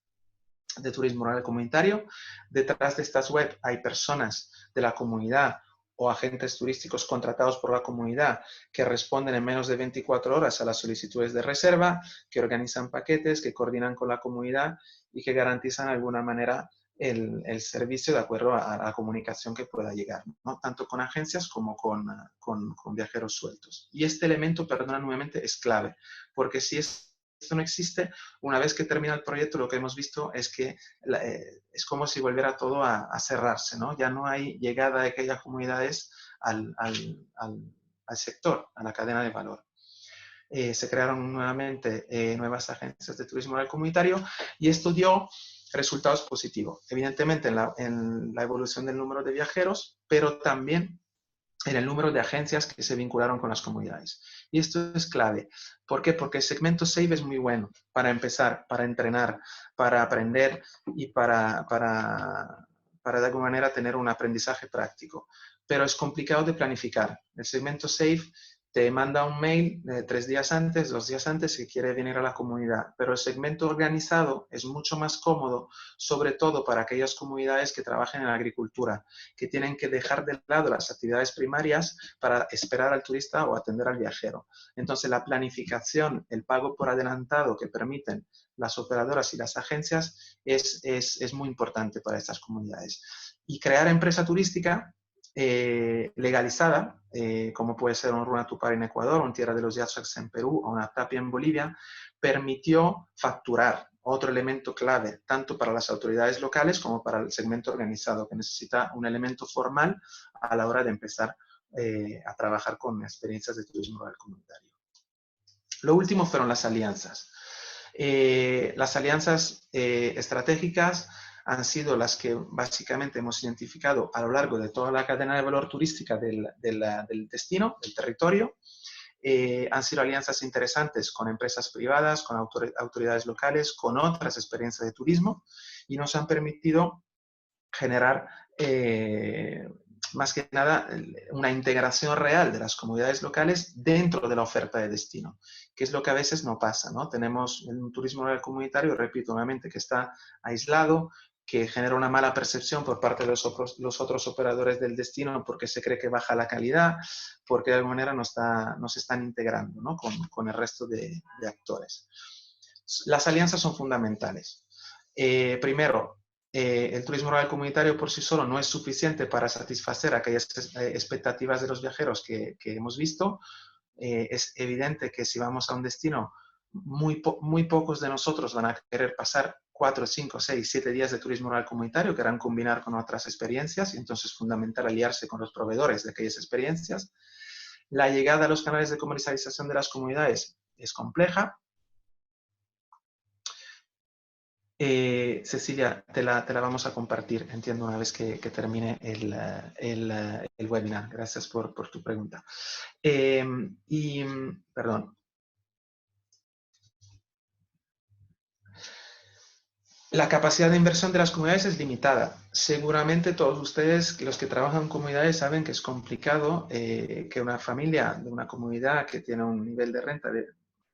de turismo rural comunitario. Detrás de estas web hay personas de la comunidad o agentes turísticos contratados por la comunidad que responden en menos de 24 horas a las solicitudes de reserva, que organizan paquetes, que coordinan con la comunidad y que garantizan de alguna manera el servicio de acuerdo a la comunicación que pueda llegar, ¿no? Tanto con agencias como con viajeros sueltos. Y este elemento, perdona nuevamente, es clave, porque si es esto no existe, una vez que termina el proyecto, lo que hemos visto es que es como si volviera todo a cerrarse, ¿no? Ya no hay llegada de aquellas comunidades al sector, a la cadena de valor. Se crearon nuevamente nuevas agencias de turismo rural comunitario y esto dio resultados positivos. Evidentemente en la evolución del número de viajeros, pero también en el número de agencias que se vincularon con las comunidades. Y esto es clave. ¿Por qué? Porque el segmento SAVE es muy bueno para empezar, para entrenar, para aprender y para de alguna manera tener un aprendizaje práctico. Pero es complicado de planificar. El segmento SAVE te manda un mail 3 días antes, 2 días antes que quiere venir a la comunidad. Pero el segmento organizado es mucho más cómodo, sobre todo para aquellas comunidades que trabajan en la agricultura, que tienen que dejar de lado las actividades primarias para esperar al turista o atender al viajero. Entonces, la planificación, el pago por adelantado que permiten las operadoras y las agencias es muy importante para estas comunidades. Y crear empresa turística legalizada, como puede ser un Runa Tupar en Ecuador, un Tierra de los Yachacs en Perú o una Tapia en Bolivia, permitió facturar, otro elemento clave, tanto para las autoridades locales como para el segmento organizado, que necesita un elemento formal a la hora de empezar a trabajar con experiencias de turismo rural comunitario. Lo último fueron las alianzas. Las alianzas estratégicas han sido las que básicamente hemos identificado a lo largo de toda la cadena de valor turística del destino, del territorio. Han sido alianzas interesantes con empresas privadas, con autoridades locales, con otras experiencias de turismo y nos han permitido generar más que nada una integración real de las comunidades locales dentro de la oferta de destino, que es lo que a veces no pasa, ¿no? Tenemos un turismo rural comunitario, repito nuevamente, que está aislado, que genera una mala percepción por parte de los otros operadores del destino porque se cree que baja la calidad, porque de alguna manera no se están integrando, ¿no? con el resto de actores. Las alianzas son fundamentales. Primero, el turismo rural comunitario por sí solo no es suficiente para satisfacer aquellas expectativas de los viajeros que hemos visto. Es evidente que si vamos a un destino, muy pocos de nosotros van a querer pasar 4, 5, 6, 7 días de turismo rural comunitario, querrán combinar con otras experiencias y entonces es fundamental aliarse con los proveedores de aquellas experiencias. La llegada a los canales de comercialización de las comunidades es compleja. Cecilia, te la vamos a compartir, entiendo, una vez que termine el webinar. Gracias por tu pregunta. Perdón. La capacidad de inversión de las comunidades es limitada. Seguramente todos ustedes, los que trabajan en comunidades, saben que es complicado que una familia de una comunidad que tiene un nivel de renta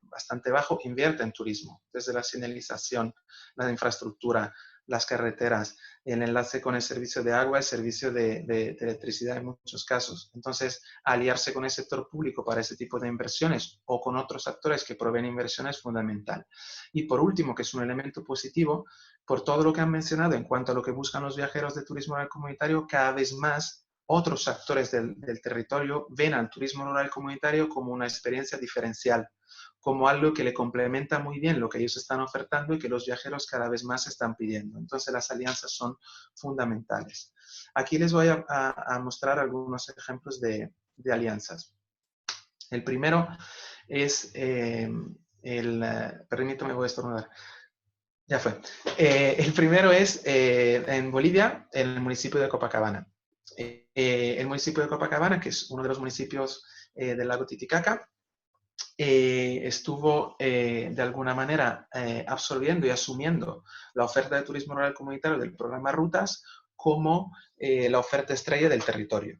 bastante bajo invierta en turismo, desde la señalización, la infraestructura, las carreteras, el enlace con el servicio de agua, el servicio de electricidad en muchos casos. Entonces, aliarse con el sector público para ese tipo de inversiones o con otros actores que proveen inversiones es fundamental. Y por último, que es un elemento positivo, por todo lo que han mencionado en cuanto a lo que buscan los viajeros de turismo rural comunitario, cada vez más otros actores del territorio ven al turismo rural comunitario como una experiencia diferencial, como algo que le complementa muy bien lo que ellos están ofertando y que los viajeros cada vez más están pidiendo. Entonces las alianzas son fundamentales. Aquí les voy a mostrar algunos ejemplos de alianzas. El primero es permítame, voy a estornudar. Ya fue. El primero es en Bolivia, en el municipio de Copacabana. El municipio de Copacabana, que es uno de los municipios del lago Titicaca, estuvo de alguna manera absorbiendo y asumiendo la oferta de turismo rural comunitario del programa Rutas como la oferta estrella del territorio.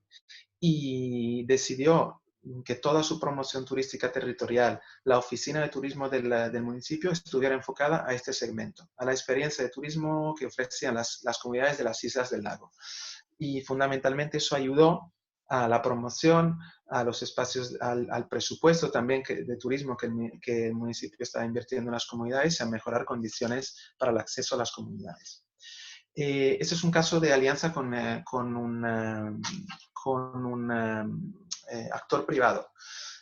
Y decidió que toda su promoción turística territorial, la oficina de turismo del municipio, estuviera enfocada a este segmento, a la experiencia de turismo que ofrecían las comunidades de las islas del lago. Y fundamentalmente eso ayudó a la promoción, a los espacios, al presupuesto también de turismo que el municipio está invirtiendo en las comunidades y a mejorar condiciones para el acceso a las comunidades. Este es un caso de alianza con un actor privado.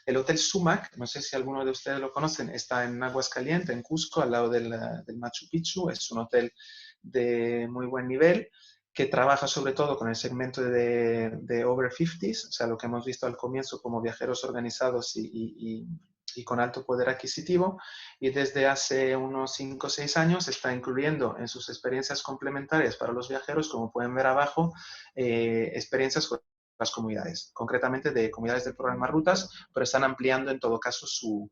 El Hotel Sumac, no sé si alguno de ustedes lo conocen, está en Aguascalientes, en Cusco, al lado del Machu Picchu. Es un hotel de muy buen nivel que trabaja sobre todo con el segmento de over 50s, o sea, lo que hemos visto al comienzo como viajeros organizados y con alto poder adquisitivo, y desde hace unos 5 o 6 años está incluyendo en sus experiencias complementarias para los viajeros, como pueden ver abajo, experiencias con las comunidades, concretamente de comunidades del programa Rutas, pero están ampliando en todo caso su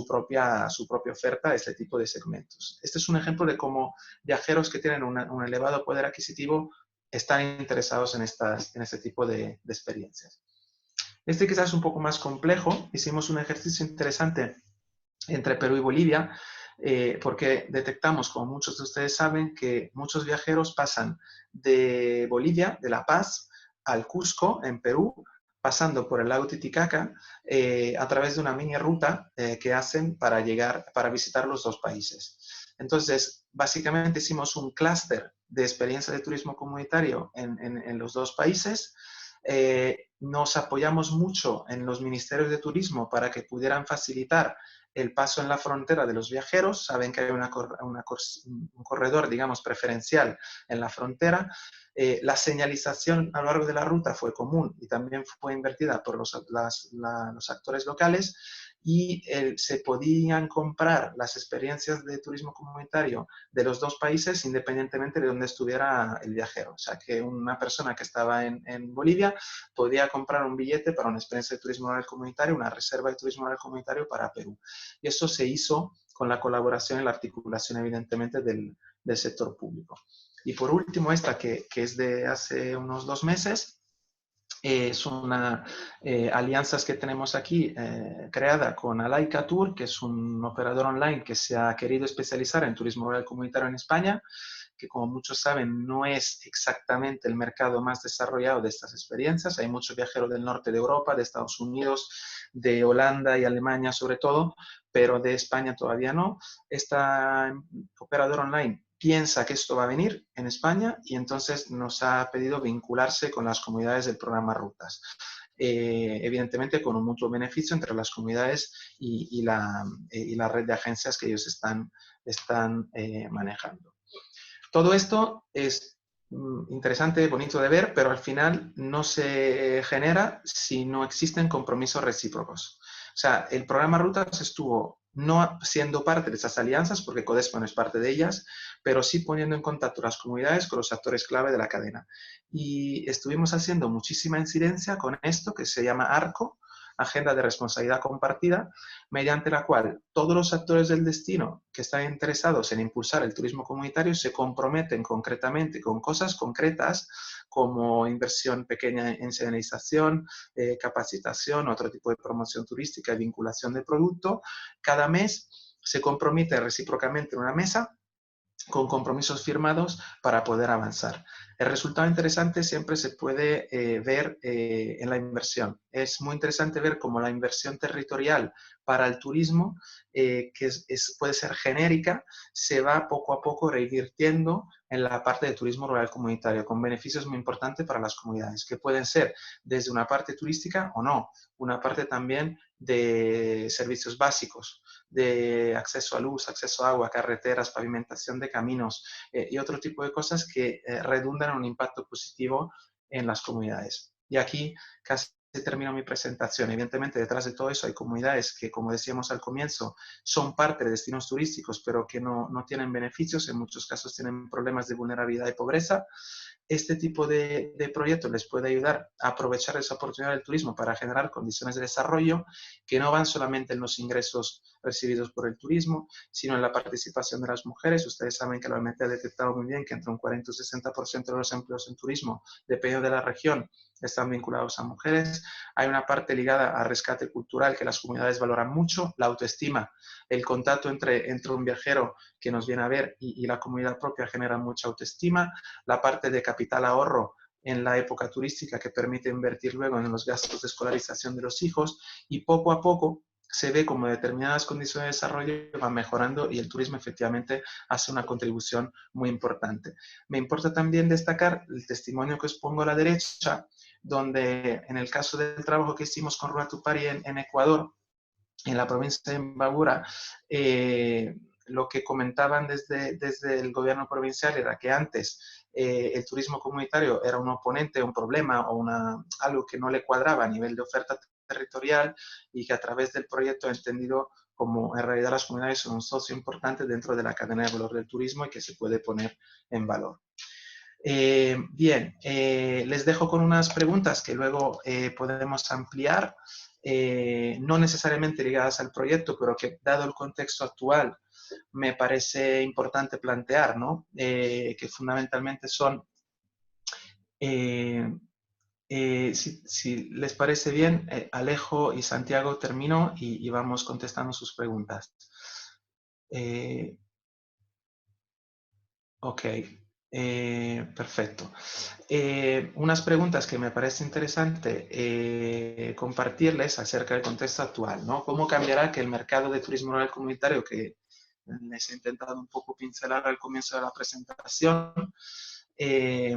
propia oferta a este tipo de segmentos. Este es un ejemplo de cómo viajeros que tienen un elevado poder adquisitivo están interesados en este tipo de experiencias. Este quizás es un poco más complejo. Hicimos un ejercicio interesante entre Perú y Bolivia, porque detectamos, como muchos de ustedes saben, que muchos viajeros pasan de Bolivia, de La Paz, al Cusco, en Perú, pasando por el lago Titicaca, a través de una mini ruta que hacen para visitar los dos países. Entonces, básicamente hicimos un clúster de experiencia de turismo comunitario en los dos países. Nos apoyamos mucho en los ministerios de turismo para que pudieran facilitar el paso en la frontera de los viajeros. Saben que hay un corredor, digamos, preferencial en la frontera. La señalización a lo largo de la ruta fue común y también fue invertida por los actores locales, y se podían comprar las experiencias de turismo comunitario de los dos países independientemente de dónde estuviera el viajero. O sea, que una persona que estaba en Bolivia podía comprar un billete para una experiencia de turismo rural comunitario, una reserva de turismo rural comunitario para Perú. Y eso se hizo con la colaboración y la articulación, evidentemente, del sector público. Y por último, esta que es de hace unos 2 meses, es una alianza que tenemos aquí creada con Alaika Tour, que es un operador online que se ha querido especializar en turismo rural comunitario en España, que como muchos saben no es exactamente el mercado más desarrollado de estas experiencias. Hay muchos viajeros del norte de Europa, de Estados Unidos, de Holanda y Alemania sobre todo, pero de España todavía no. Esta operador online piensa que esto va a venir en España y entonces nos ha pedido vincularse con las comunidades del programa Rutas. Evidentemente con un mutuo beneficio entre las comunidades y la red de agencias que ellos están manejando. Todo esto es interesante, bonito de ver, pero al final no se genera si no existen compromisos recíprocos. O sea, el programa Rutas estuvo no siendo parte de esas alianzas, porque Codespa no es parte de ellas, pero sí poniendo en contacto las comunidades con los actores clave de la cadena. Y estuvimos haciendo muchísima incidencia con esto que se llama ARCO, Agenda de Responsabilidad Compartida, mediante la cual todos los actores del destino que están interesados en impulsar el turismo comunitario se comprometen concretamente con cosas concretas como inversión pequeña en señalización, capacitación, otro tipo de promoción turística y vinculación de producto. Cada mes se compromete recíprocamente en una mesa con compromisos firmados para poder avanzar. El resultado interesante siempre se puede ver en la inversión. Es muy interesante ver cómo la inversión territorial para el turismo, que puede ser genérica, se va poco a poco revirtiendo en la parte de turismo rural comunitario, con beneficios muy importantes para las comunidades, que pueden ser desde una parte turística o no, una parte también de servicios básicos, de acceso a luz, acceso a agua, carreteras, pavimentación de caminos y otro tipo de cosas que redundan en un impacto positivo en las comunidades. Y aquí casi termino mi presentación. Evidentemente, detrás de todo eso hay comunidades que, como decíamos al comienzo, son parte de destinos turísticos, pero que no tienen beneficios, en muchos casos tienen problemas de vulnerabilidad y pobreza. Este tipo de proyectos les puede ayudar a aprovechar esa oportunidad del turismo para generar condiciones de desarrollo que no van solamente en los ingresos recibidos por el turismo, sino en la participación de las mujeres. Ustedes saben que la OMT ha detectado muy bien que entre un 40 y un 60% de los empleos en turismo, dependiendo de la región, están vinculados a mujeres. Hay una parte ligada a rescate cultural que las comunidades valoran mucho, la autoestima, el contacto entre un viajero que nos viene a ver y la comunidad propia genera mucha autoestima, la parte de capital ahorro en la época turística que permite invertir luego en los gastos de escolarización de los hijos, y poco a poco se ve como determinadas condiciones de desarrollo van mejorando y el turismo efectivamente hace una contribución muy importante. Me importa también destacar el testimonio que os pongo a la derecha donde en el caso del trabajo que hicimos con Rua Tupari en Ecuador, en la provincia de Imbabura, lo que comentaban desde el gobierno provincial era que antes el turismo comunitario era un oponente, un problema o algo que no le cuadraba a nivel de oferta territorial, y que a través del proyecto ha entendido como en realidad las comunidades son un socio importante dentro de la cadena de valor del turismo y que se puede poner en valor. Bien, les dejo con unas preguntas que luego podemos ampliar, no necesariamente ligadas al proyecto, pero que dado el contexto actual me parece importante plantear, ¿no? Que fundamentalmente son, si les parece bien, Alejo y Santiago termino y vamos contestando sus preguntas. Ok, perfecto. Unas preguntas que me parece interesante compartirles acerca del contexto actual, ¿no? ¿Cómo cambiará que el mercado de turismo rural comunitario, que les he intentado un poco pincelar al comienzo de la presentación? eh,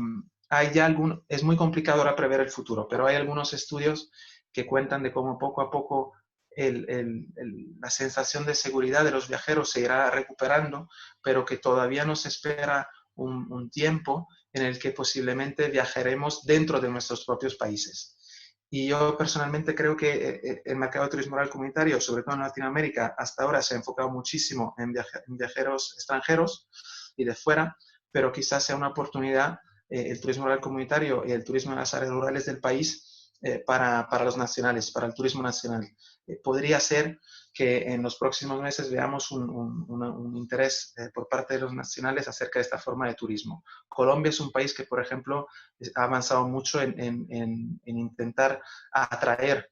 es muy complicado ahora prever el futuro, pero hay algunos estudios que cuentan de cómo poco a poco la sensación de seguridad de los viajeros se irá recuperando, pero que todavía nos espera un tiempo en el que posiblemente viajaremos dentro de nuestros propios países. Y yo personalmente creo que el mercado de turismo rural comunitario, sobre todo en Latinoamérica, hasta ahora se ha enfocado muchísimo en viajeros extranjeros y de fuera, pero quizás sea una oportunidad el turismo rural comunitario y el turismo en las áreas rurales del país para los nacionales, para el turismo nacional. Podría ser que en los próximos meses veamos un interés por parte de los nacionales acerca de esta forma de turismo. Colombia es un país que, por ejemplo, ha avanzado mucho en intentar atraer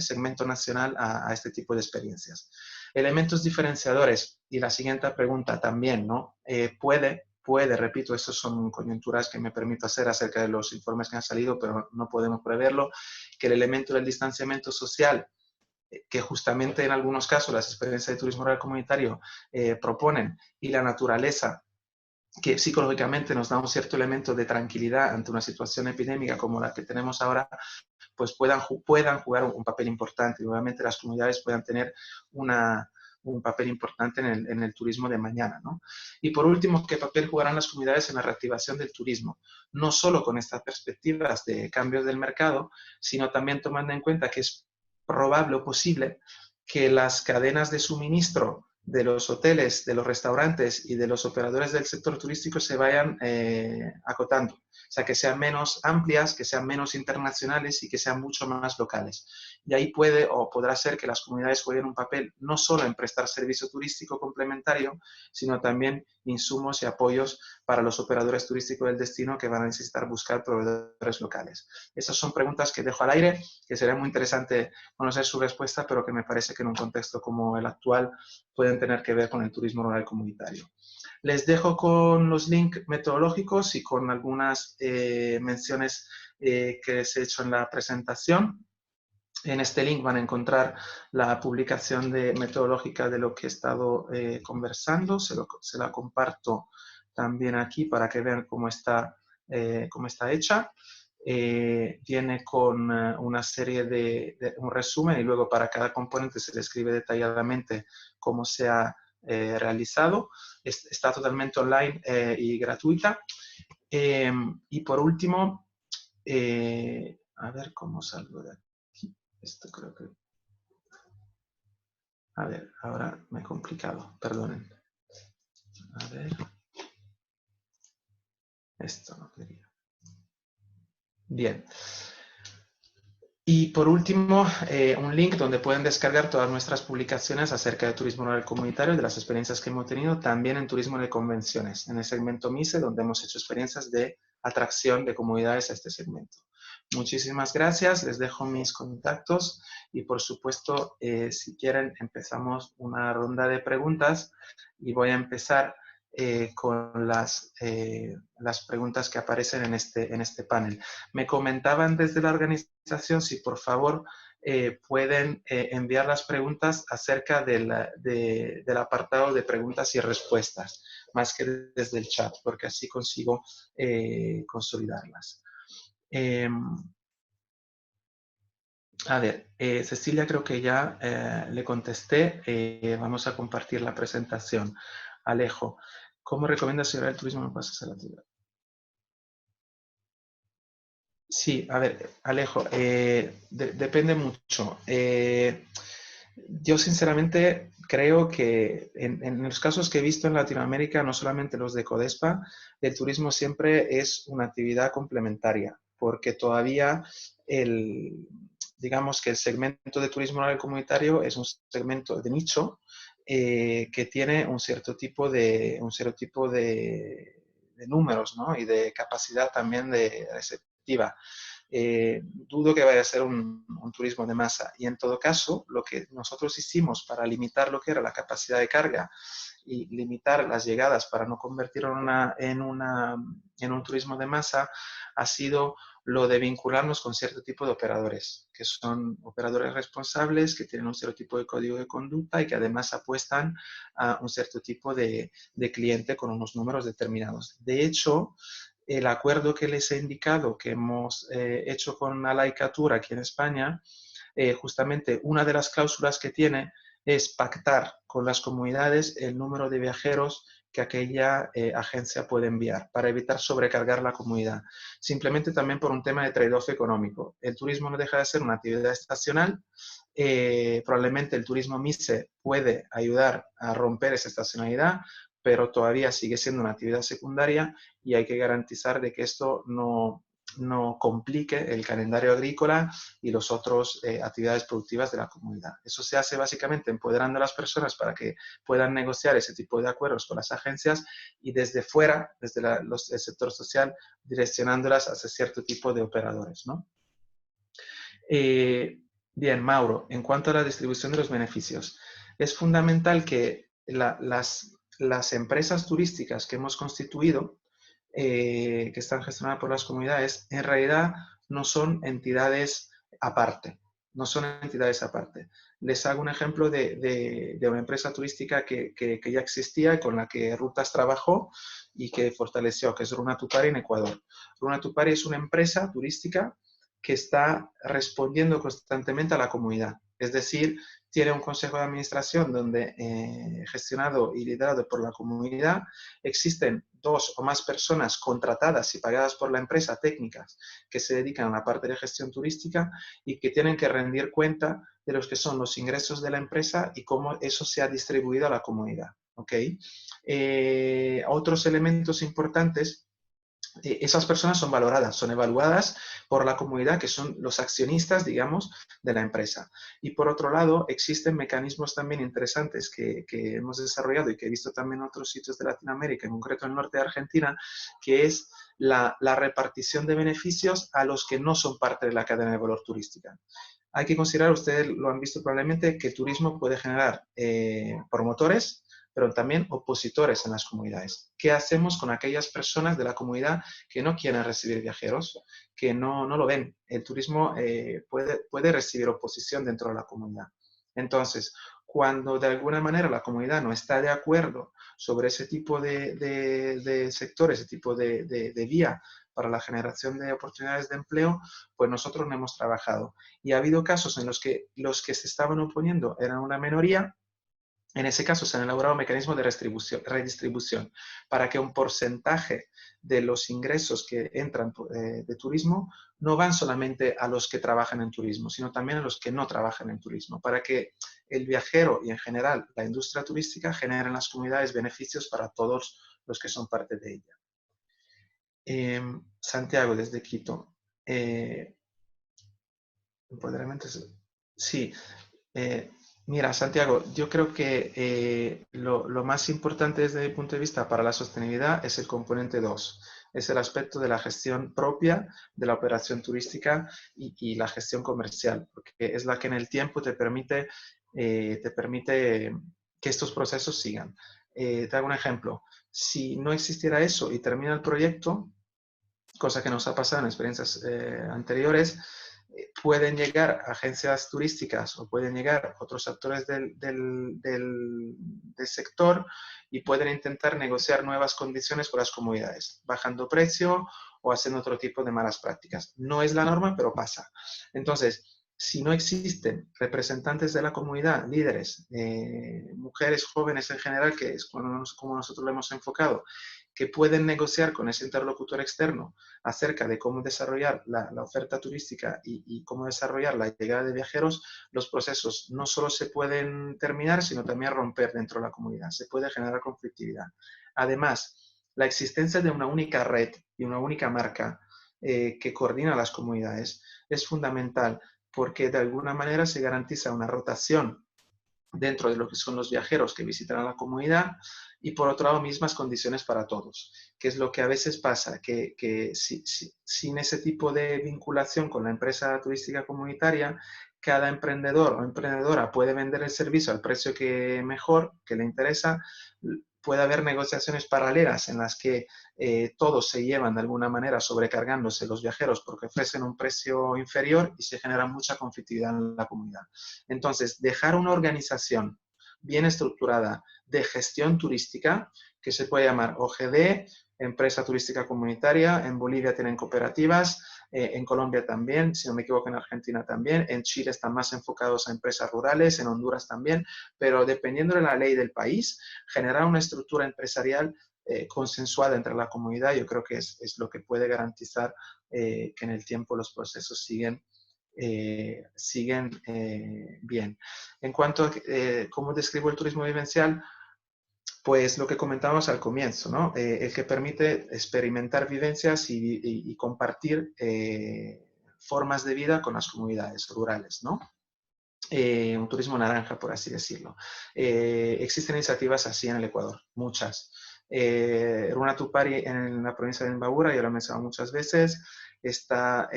segmento nacional a este tipo de experiencias. Elementos diferenciadores, y la siguiente pregunta también, ¿no? Puede, repito, estas son coyunturas que me permito hacer acerca de los informes que han salido, pero no podemos preverlo, que el elemento del distanciamiento social, que justamente en algunos casos las experiencias de turismo rural comunitario proponen, y la naturaleza, que psicológicamente nos da un cierto elemento de tranquilidad ante una situación epidémica como la que tenemos ahora, pues puedan jugar un papel importante y obviamente las comunidades puedan tener un papel importante en el turismo de mañana, ¿no? Y por último, ¿qué papel jugarán las comunidades en la reactivación del turismo? No solo con estas perspectivas de cambios del mercado, sino también tomando en cuenta que es probable o posible que las cadenas de suministro de los hoteles, de los restaurantes y de los operadores del sector turístico se vayan acotando. O sea, que sean menos amplias, que sean menos internacionales y que sean mucho más locales. Y ahí puede o podrá ser que las comunidades jueguen un papel no solo en prestar servicio turístico complementario, sino también insumos y apoyos para los operadores turísticos del destino que van a necesitar buscar proveedores locales. Esas son preguntas que dejo al aire, que sería muy interesante conocer su respuesta, pero que me parece que en un contexto como el actual pueden tener que ver con el turismo rural comunitario. Les dejo con los links metodológicos y con algunas menciones que les he hecho en la presentación. En este link van a encontrar la publicación metodológica de lo que he estado conversando. Se la comparto también aquí para que vean cómo está hecha. Viene con una serie un resumen y luego para cada componente se describe detalladamente cómo se ha realizado. Está totalmente online y gratuita. Y por último, a ver cómo salgo de aquí. Esto creo que... A ver, ahora me he complicado, perdonen. A ver. Esto no quería. Bien. Y por último, un link donde pueden descargar todas nuestras publicaciones acerca de turismo rural comunitario y de las experiencias que hemos tenido, también en turismo de convenciones, en el segmento MICE, donde hemos hecho experiencias de atracción de comunidades a este segmento. Muchísimas gracias, les dejo mis contactos y por supuesto, si quieren, empezamos una ronda de preguntas y voy a empezar con las preguntas que aparecen en este panel. Me comentaban desde la organización si por favor pueden enviar las preguntas acerca del apartado de preguntas y respuestas, más que desde el chat, porque así consigo consolidarlas. A ver, Cecilia, creo que ya le contesté. Vamos a compartir la presentación. Alejo, ¿cómo recomiendas llevar el turismo en pasos a la ciudad? Sí, a ver, Alejo, depende mucho. Yo sinceramente creo que en los casos que he visto en Latinoamérica, no solamente los de Codespa, el turismo siempre es una actividad complementaria, porque todavía el, digamos que el segmento de turismo rural comunitario es un segmento de nicho que tiene un cierto tipo de números, ¿no? Y de capacidad también de receptiva. Dudo que vaya a ser un turismo de masa. Y en todo caso, lo que nosotros hicimos para limitar lo que era la capacidad de carga y limitar las llegadas para no convertirlo en un turismo de masa ha sido lo de vincularnos con cierto tipo de operadores, que son operadores responsables, que tienen un cierto tipo de código de conducta y que además apuestan a un cierto tipo de cliente con unos números determinados. De hecho, el acuerdo que les he indicado que hemos hecho con Alaica Tour aquí en España, justamente una de las cláusulas que tiene es pactar con las comunidades el número de viajeros que aquella agencia puede enviar para evitar sobrecargar la comunidad. Simplemente también por un tema de trade-off económico. El turismo no deja de ser una actividad estacional. Probablemente el turismo MICE puede ayudar a romper esa estacionalidad, pero todavía sigue siendo una actividad secundaria y hay que garantizar de que esto no complique el calendario agrícola y las otras actividades productivas de la comunidad. Eso se hace básicamente empoderando a las personas para que puedan negociar ese tipo de acuerdos con las agencias y desde fuera, desde el sector social, direccionándolas hacia cierto tipo de operadores, ¿no? Eh, Bien, Mauro, en cuanto a la distribución de los beneficios, es fundamental que las empresas turísticas que hemos constituido, que están gestionadas por las comunidades, en realidad no son entidades aparte, no son entidades aparte. Les hago un ejemplo de una empresa turística que ya existía y con la que Rutas trabajó y que fortaleció, que es Runa Tupari en Ecuador. Runa Tupari es una empresa turística que está respondiendo constantemente a la comunidad. Es decir, tiene un consejo de administración donde, gestionado y liderado por la comunidad, existen 2 o más personas contratadas y pagadas por la empresa, técnicas, que se dedican a la parte de gestión turística y que tienen que rendir cuenta de los que son los ingresos de la empresa y cómo eso se ha distribuido a la comunidad. ¿Okay? Otros elementos importantes, esas personas son valoradas, son evaluadas por la comunidad, que son los accionistas, digamos, de la empresa. Y por otro lado, existen mecanismos también interesantes que hemos desarrollado y que he visto también en otros sitios de Latinoamérica, en concreto en el norte de Argentina, que es la repartición de beneficios a los que no son parte de la cadena de valor turística. Hay que considerar, ustedes lo han visto probablemente, que el turismo puede generar promotores, pero también opositores en las comunidades. ¿Qué hacemos con aquellas personas de la comunidad que no quieren recibir viajeros, que no lo ven? El turismo puede recibir oposición dentro de la comunidad. Entonces, cuando de alguna manera la comunidad no está de acuerdo sobre ese tipo de sector, ese tipo de vía para la generación de oportunidades de empleo, pues nosotros no hemos trabajado. Y ha habido casos en los que se estaban oponiendo eran una minoría. En ese caso se han elaborado mecanismos de redistribución para que un porcentaje de los ingresos que entran de turismo no van solamente a los que trabajan en turismo, sino también a los que no trabajan en turismo, para que el viajero y en general la industria turística generen en las comunidades beneficios para todos los que son parte de ella. Santiago, desde Quito. Empoderamiento. Sí, eh, mira, Santiago, yo creo que lo más importante desde mi punto de vista para la sostenibilidad es el componente 2, es el aspecto de la gestión propia de la operación turística y la gestión comercial, porque es la que en el tiempo te permite que estos procesos sigan. Te hago un ejemplo. Si no existiera eso y termina el proyecto, cosa que nos ha pasado en experiencias anteriores, pueden llegar agencias turísticas o pueden llegar otros actores del sector y pueden intentar negociar nuevas condiciones con las comunidades, bajando precio o haciendo otro tipo de malas prácticas. No es la norma, pero pasa. Entonces, Si no existen representantes de la comunidad, líderes, mujeres jóvenes en general, que es como nosotros lo hemos enfocado, que pueden negociar con ese interlocutor externo acerca de cómo desarrollar la oferta turística y cómo desarrollar la llegada de viajeros, los procesos no solo se pueden terminar, sino también romper dentro de la comunidad. Se puede generar conflictividad. Además, la existencia de una única red y una única marca que coordina las comunidades es fundamental, porque de alguna manera se garantiza una rotación dentro de lo que son los viajeros que visitan la comunidad y por otro lado mismas condiciones para todos, que es lo que a veces pasa, que sin ese tipo de vinculación con la empresa turística comunitaria, cada emprendedor o emprendedora puede vender el servicio al precio que mejor, que le interesa. Puede haber negociaciones paralelas en las que todos se llevan de alguna manera sobrecargándose los viajeros porque ofrecen un precio inferior y se genera mucha conflictividad en la comunidad. Entonces, dejar una organización bien estructurada de gestión turística, que se puede llamar OGD, Empresa Turística Comunitaria, en Bolivia tienen cooperativas, en Colombia también, si no me equivoco en Argentina también, en Chile están más enfocados a empresas rurales, en Honduras también, pero dependiendo de la ley del país, generar una estructura empresarial consensuada entre la comunidad, yo creo que es lo que puede garantizar que en el tiempo los procesos siguen bien. En cuanto a cómo describo el turismo vivencial, pues lo que comentábamos al comienzo, ¿no? El que permite experimentar vivencias y compartir formas de vida con las comunidades rurales, ¿no? Un turismo naranja, por así decirlo. Existen iniciativas así en el Ecuador, muchas. Runa Tupari en la provincia de Imbabura, ya lo he mencionado muchas veces. Está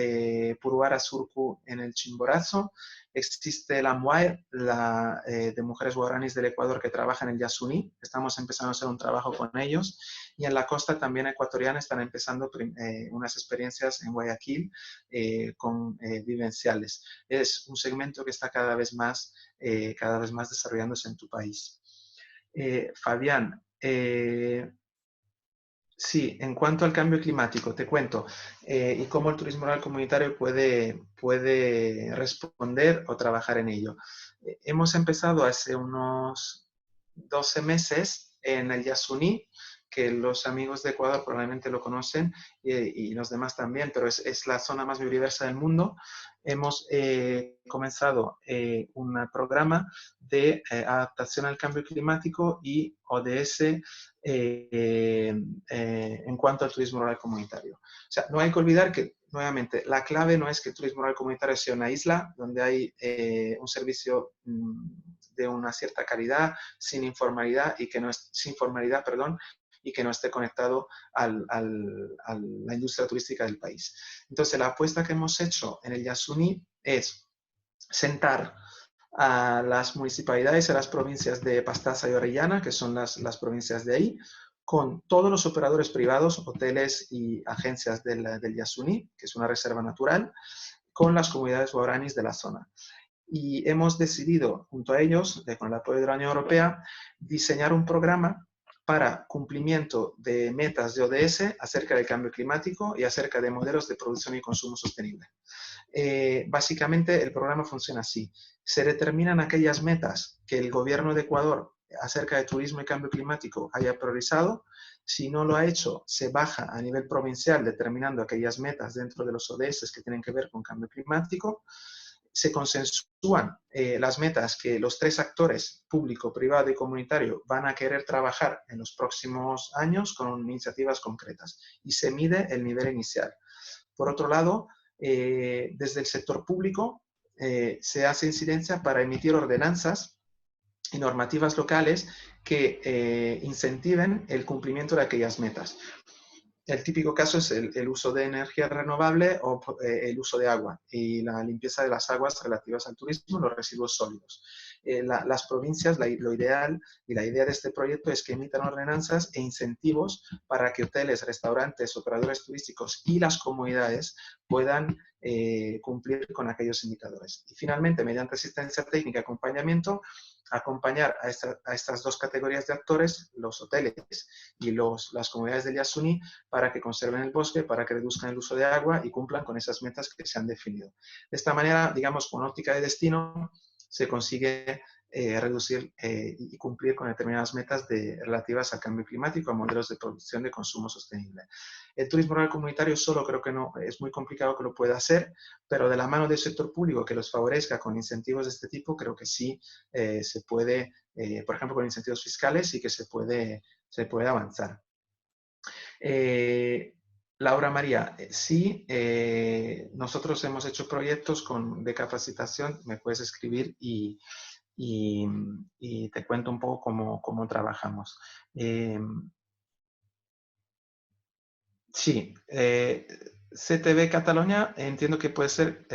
Puruara Surcu en el Chimborazo. Existe la MUAE, de mujeres guaraníes del Ecuador que trabaja en el Yasuní. Estamos empezando a hacer un trabajo con ellos. Y en la costa también ecuatoriana están empezando unas experiencias en Guayaquil con vivenciales. Es un segmento que está cada vez más desarrollándose en tu país. Fabián, sí, en cuanto al cambio climático, te cuento, y cómo el turismo rural comunitario puede responder o trabajar en ello. Hemos empezado hace unos 12 meses en el Yasuní, que los amigos de Ecuador probablemente lo conocen y los demás también, pero es la zona más biodiversa del mundo. Hemos comenzado un programa de adaptación al cambio climático y ODS en cuanto al turismo rural comunitario. O sea, no hay que olvidar que, nuevamente, la clave no es que el turismo rural comunitario sea una isla donde hay un servicio de una cierta calidad, sin informalidad y que no es, sin formalidad, perdón, y que no esté conectado a la industria turística del país. Entonces, la apuesta que hemos hecho en el Yasuní es sentar a las municipalidades y a las provincias de Pastaza y Orellana, que son las provincias de ahí, con todos los operadores privados, hoteles y agencias del Yasuní, que es una reserva natural, con las comunidades guaraníes de la zona. Y hemos decidido, junto a ellos, con el apoyo de la Unión Europea, diseñar un programa para cumplimiento de metas de ODS acerca del cambio climático y acerca de modelos de producción y consumo sostenible. Básicamente el programa funciona así. Se determinan aquellas metas que el gobierno de Ecuador acerca de turismo y cambio climático haya priorizado. Si no lo ha hecho, se baja a nivel provincial determinando aquellas metas dentro de los ODS que tienen que ver con cambio climático. Se consensúan las metas que los tres actores, público, privado y comunitario, van a querer trabajar en los próximos años con iniciativas concretas y se mide el nivel inicial. Por otro lado, desde el sector público se hace incidencia para emitir ordenanzas y normativas locales que incentiven el cumplimiento de aquellas metas. El típico caso es el uso de energía renovable o el uso de agua y la limpieza de las aguas relativas al turismo, los residuos sólidos. Las provincias, lo ideal y la idea de este proyecto es que emitan ordenanzas e incentivos para que hoteles, restaurantes, operadores turísticos y las comunidades puedan cumplir con aquellos indicadores. Y finalmente, mediante asistencia técnica y acompañamiento, acompañar a estas dos categorías de actores, los hoteles y las comunidades del Yasuni, para que conserven el bosque, para que reduzcan el uso de agua y cumplan con esas metas que se han definido. De esta manera, digamos, con óptica de destino, se consigue reducir y cumplir con determinadas metas relativas al cambio climático, a modelos de producción de consumo sostenible. El turismo rural comunitario solo creo que no, es muy complicado que lo pueda hacer, pero de la mano del sector público que los favorezca con incentivos de este tipo, creo que sí se puede, por ejemplo, con incentivos fiscales, y que se puede avanzar. Laura María, sí, nosotros hemos hecho proyectos de capacitación, me puedes escribir y te cuento un poco cómo trabajamos. Sí, CTV Cataluña entiendo que puede ser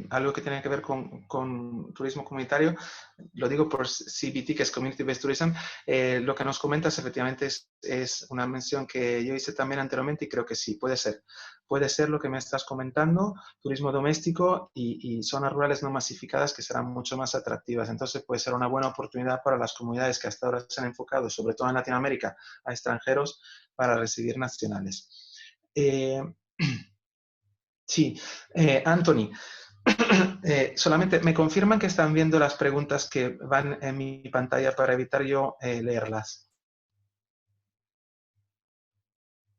algo que tiene que ver con turismo comunitario. Lo digo por CBT, que es Community Based Tourism. Lo que nos comentas efectivamente es una mención que yo hice también anteriormente, y creo que sí, puede ser. Puede ser lo que me estás comentando, turismo doméstico y zonas rurales no masificadas que serán mucho más atractivas. Entonces puede ser una buena oportunidad para las comunidades que hasta ahora se han enfocado, sobre todo en Latinoamérica, a extranjeros para recibir nacionales. Eh, sí, Anthony, solamente me confirman que están viendo las preguntas que van en mi pantalla para evitar yo leerlas.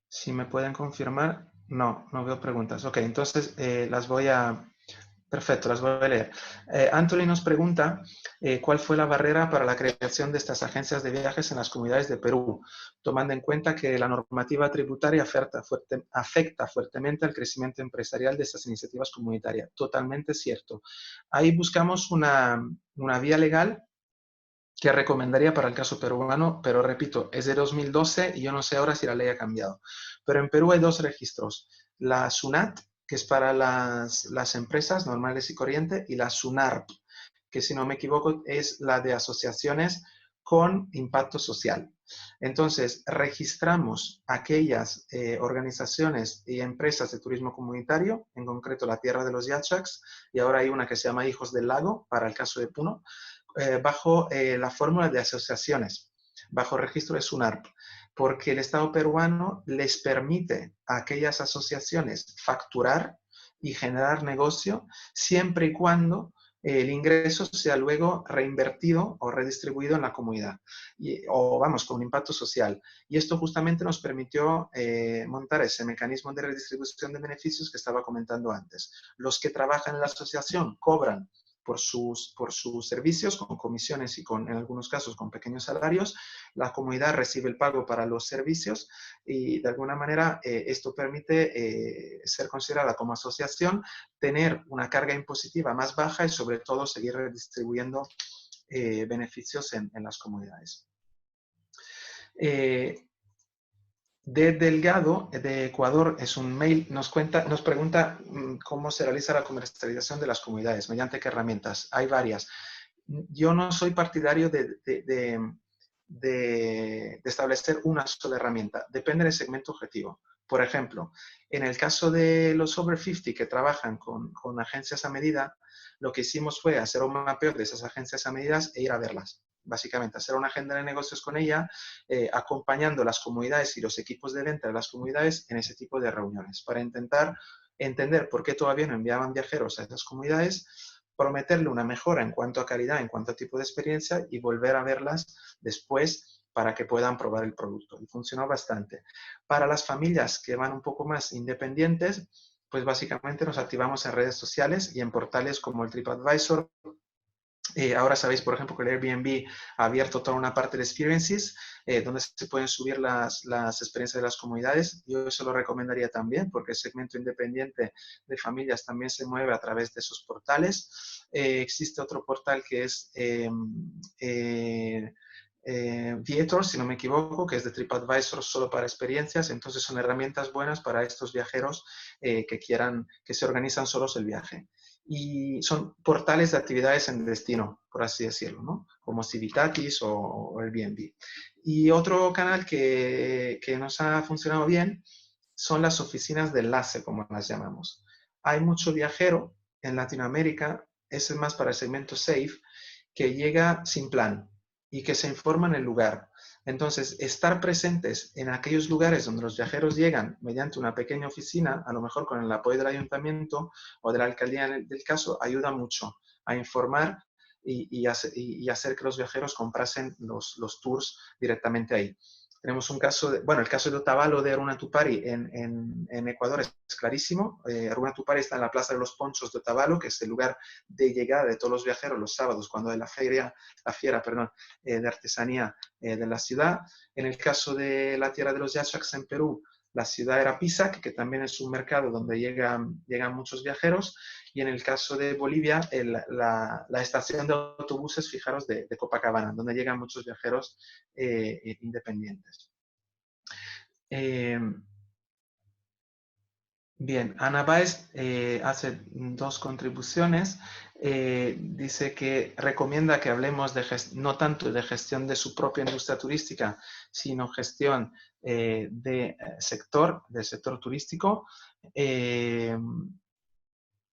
Si me pueden confirmar, no veo preguntas. Ok, entonces las voy a... Perfecto, las voy a leer. Anthony nos pregunta cuál fue la barrera para la creación de estas agencias de viajes en las comunidades de Perú, tomando en cuenta que la normativa tributaria afecta fuertemente al crecimiento empresarial de estas iniciativas comunitarias. Totalmente cierto. Ahí buscamos una vía legal que recomendaría para el caso peruano, pero repito, es de 2012 y yo no sé ahora si la ley ha cambiado. Pero en Perú hay dos registros, la SUNAT, que es para las empresas normales y corrientes, y la SUNARP, que si no me equivoco es la de asociaciones con impacto social. Entonces, registramos aquellas organizaciones y empresas de turismo comunitario, en concreto la Tierra de los Yachaks, y ahora hay una que se llama Hijos del Lago, para el caso de Puno, bajo la fórmula de asociaciones, bajo registro de SUNARP, porque el Estado peruano les permite a aquellas asociaciones facturar y generar negocio siempre y cuando el ingreso sea luego reinvertido o redistribuido en la comunidad, o vamos, con un impacto social. Y esto justamente nos permitió montar ese mecanismo de redistribución de beneficios que estaba comentando antes. Los que trabajan en la asociación cobran por sus servicios, con comisiones y en algunos casos con pequeños salarios. La comunidad recibe el pago para los servicios y de alguna manera esto permite ser considerada como asociación, tener una carga impositiva más baja y sobre todo seguir redistribuyendo beneficios en las comunidades. De Delgado, de Ecuador, es un mail, nos pregunta cómo se realiza la comercialización de las comunidades, mediante qué herramientas. Hay varias. Yo no soy partidario de establecer una sola herramienta, depende del segmento objetivo. Por ejemplo, en el caso de los over 50 que trabajan con agencias a medida, lo que hicimos fue hacer un mapeo de esas agencias a medidas e ir a verlas. Básicamente, hacer una agenda de negocios con ella, acompañando las comunidades y los equipos de venta de las comunidades en ese tipo de reuniones, para intentar entender por qué todavía no enviaban viajeros a esas comunidades, prometerle una mejora en cuanto a calidad, en cuanto a tipo de experiencia, y volver a verlas después para que puedan probar el producto. Y funcionó bastante. Para las familias que van un poco más independientes, pues básicamente nos activamos en redes sociales y en portales como el TripAdvisor. Ahora sabéis, por ejemplo, que el Airbnb ha abierto toda una parte de experiences, donde se pueden subir las experiencias de las comunidades. Yo eso lo recomendaría también, porque el segmento independiente de familias también se mueve a través de esos portales. Existe otro portal que es Viator, si no me equivoco, que es de TripAdvisor solo para experiencias. Entonces son herramientas buenas para estos viajeros que se organizan solos el viaje. Y son portales de actividades en destino, por así decirlo, ¿no? Como Civitatis o Airbnb. Y otro canal que nos ha funcionado bien son las oficinas de enlace, como las llamamos. hay mucho viajero en Latinoamérica, ese es más para el segmento safe, que llega sin plan y que se informa en el lugar. Entonces, estar presentes en aquellos lugares donde los viajeros llegan mediante una pequeña oficina, a lo mejor con el apoyo del ayuntamiento o de la alcaldía del caso, ayuda mucho a informar y hacer que los viajeros comprasen los tours directamente ahí. Tenemos un caso, bueno, el caso de Otavalo de Aruna Tupari en Ecuador es clarísimo. Aruna Tupari está en la Plaza de los Ponchos de Otavalo, que es el lugar de llegada de todos los viajeros los sábados, cuando hay la fiera, de artesanía de la ciudad. En el caso de la Tierra de los Yachaks en Perú, la ciudad era Pisac, que también es un mercado donde llegan muchos viajeros. Y en el caso de Bolivia, la estación de autobuses, fijaros, de Copacabana, donde llegan muchos viajeros independientes. Bien, Ana Báez hace dos contribuciones. Dice que recomienda que hablemos no tanto de gestión de su propia industria turística, sino gestión del sector turístico,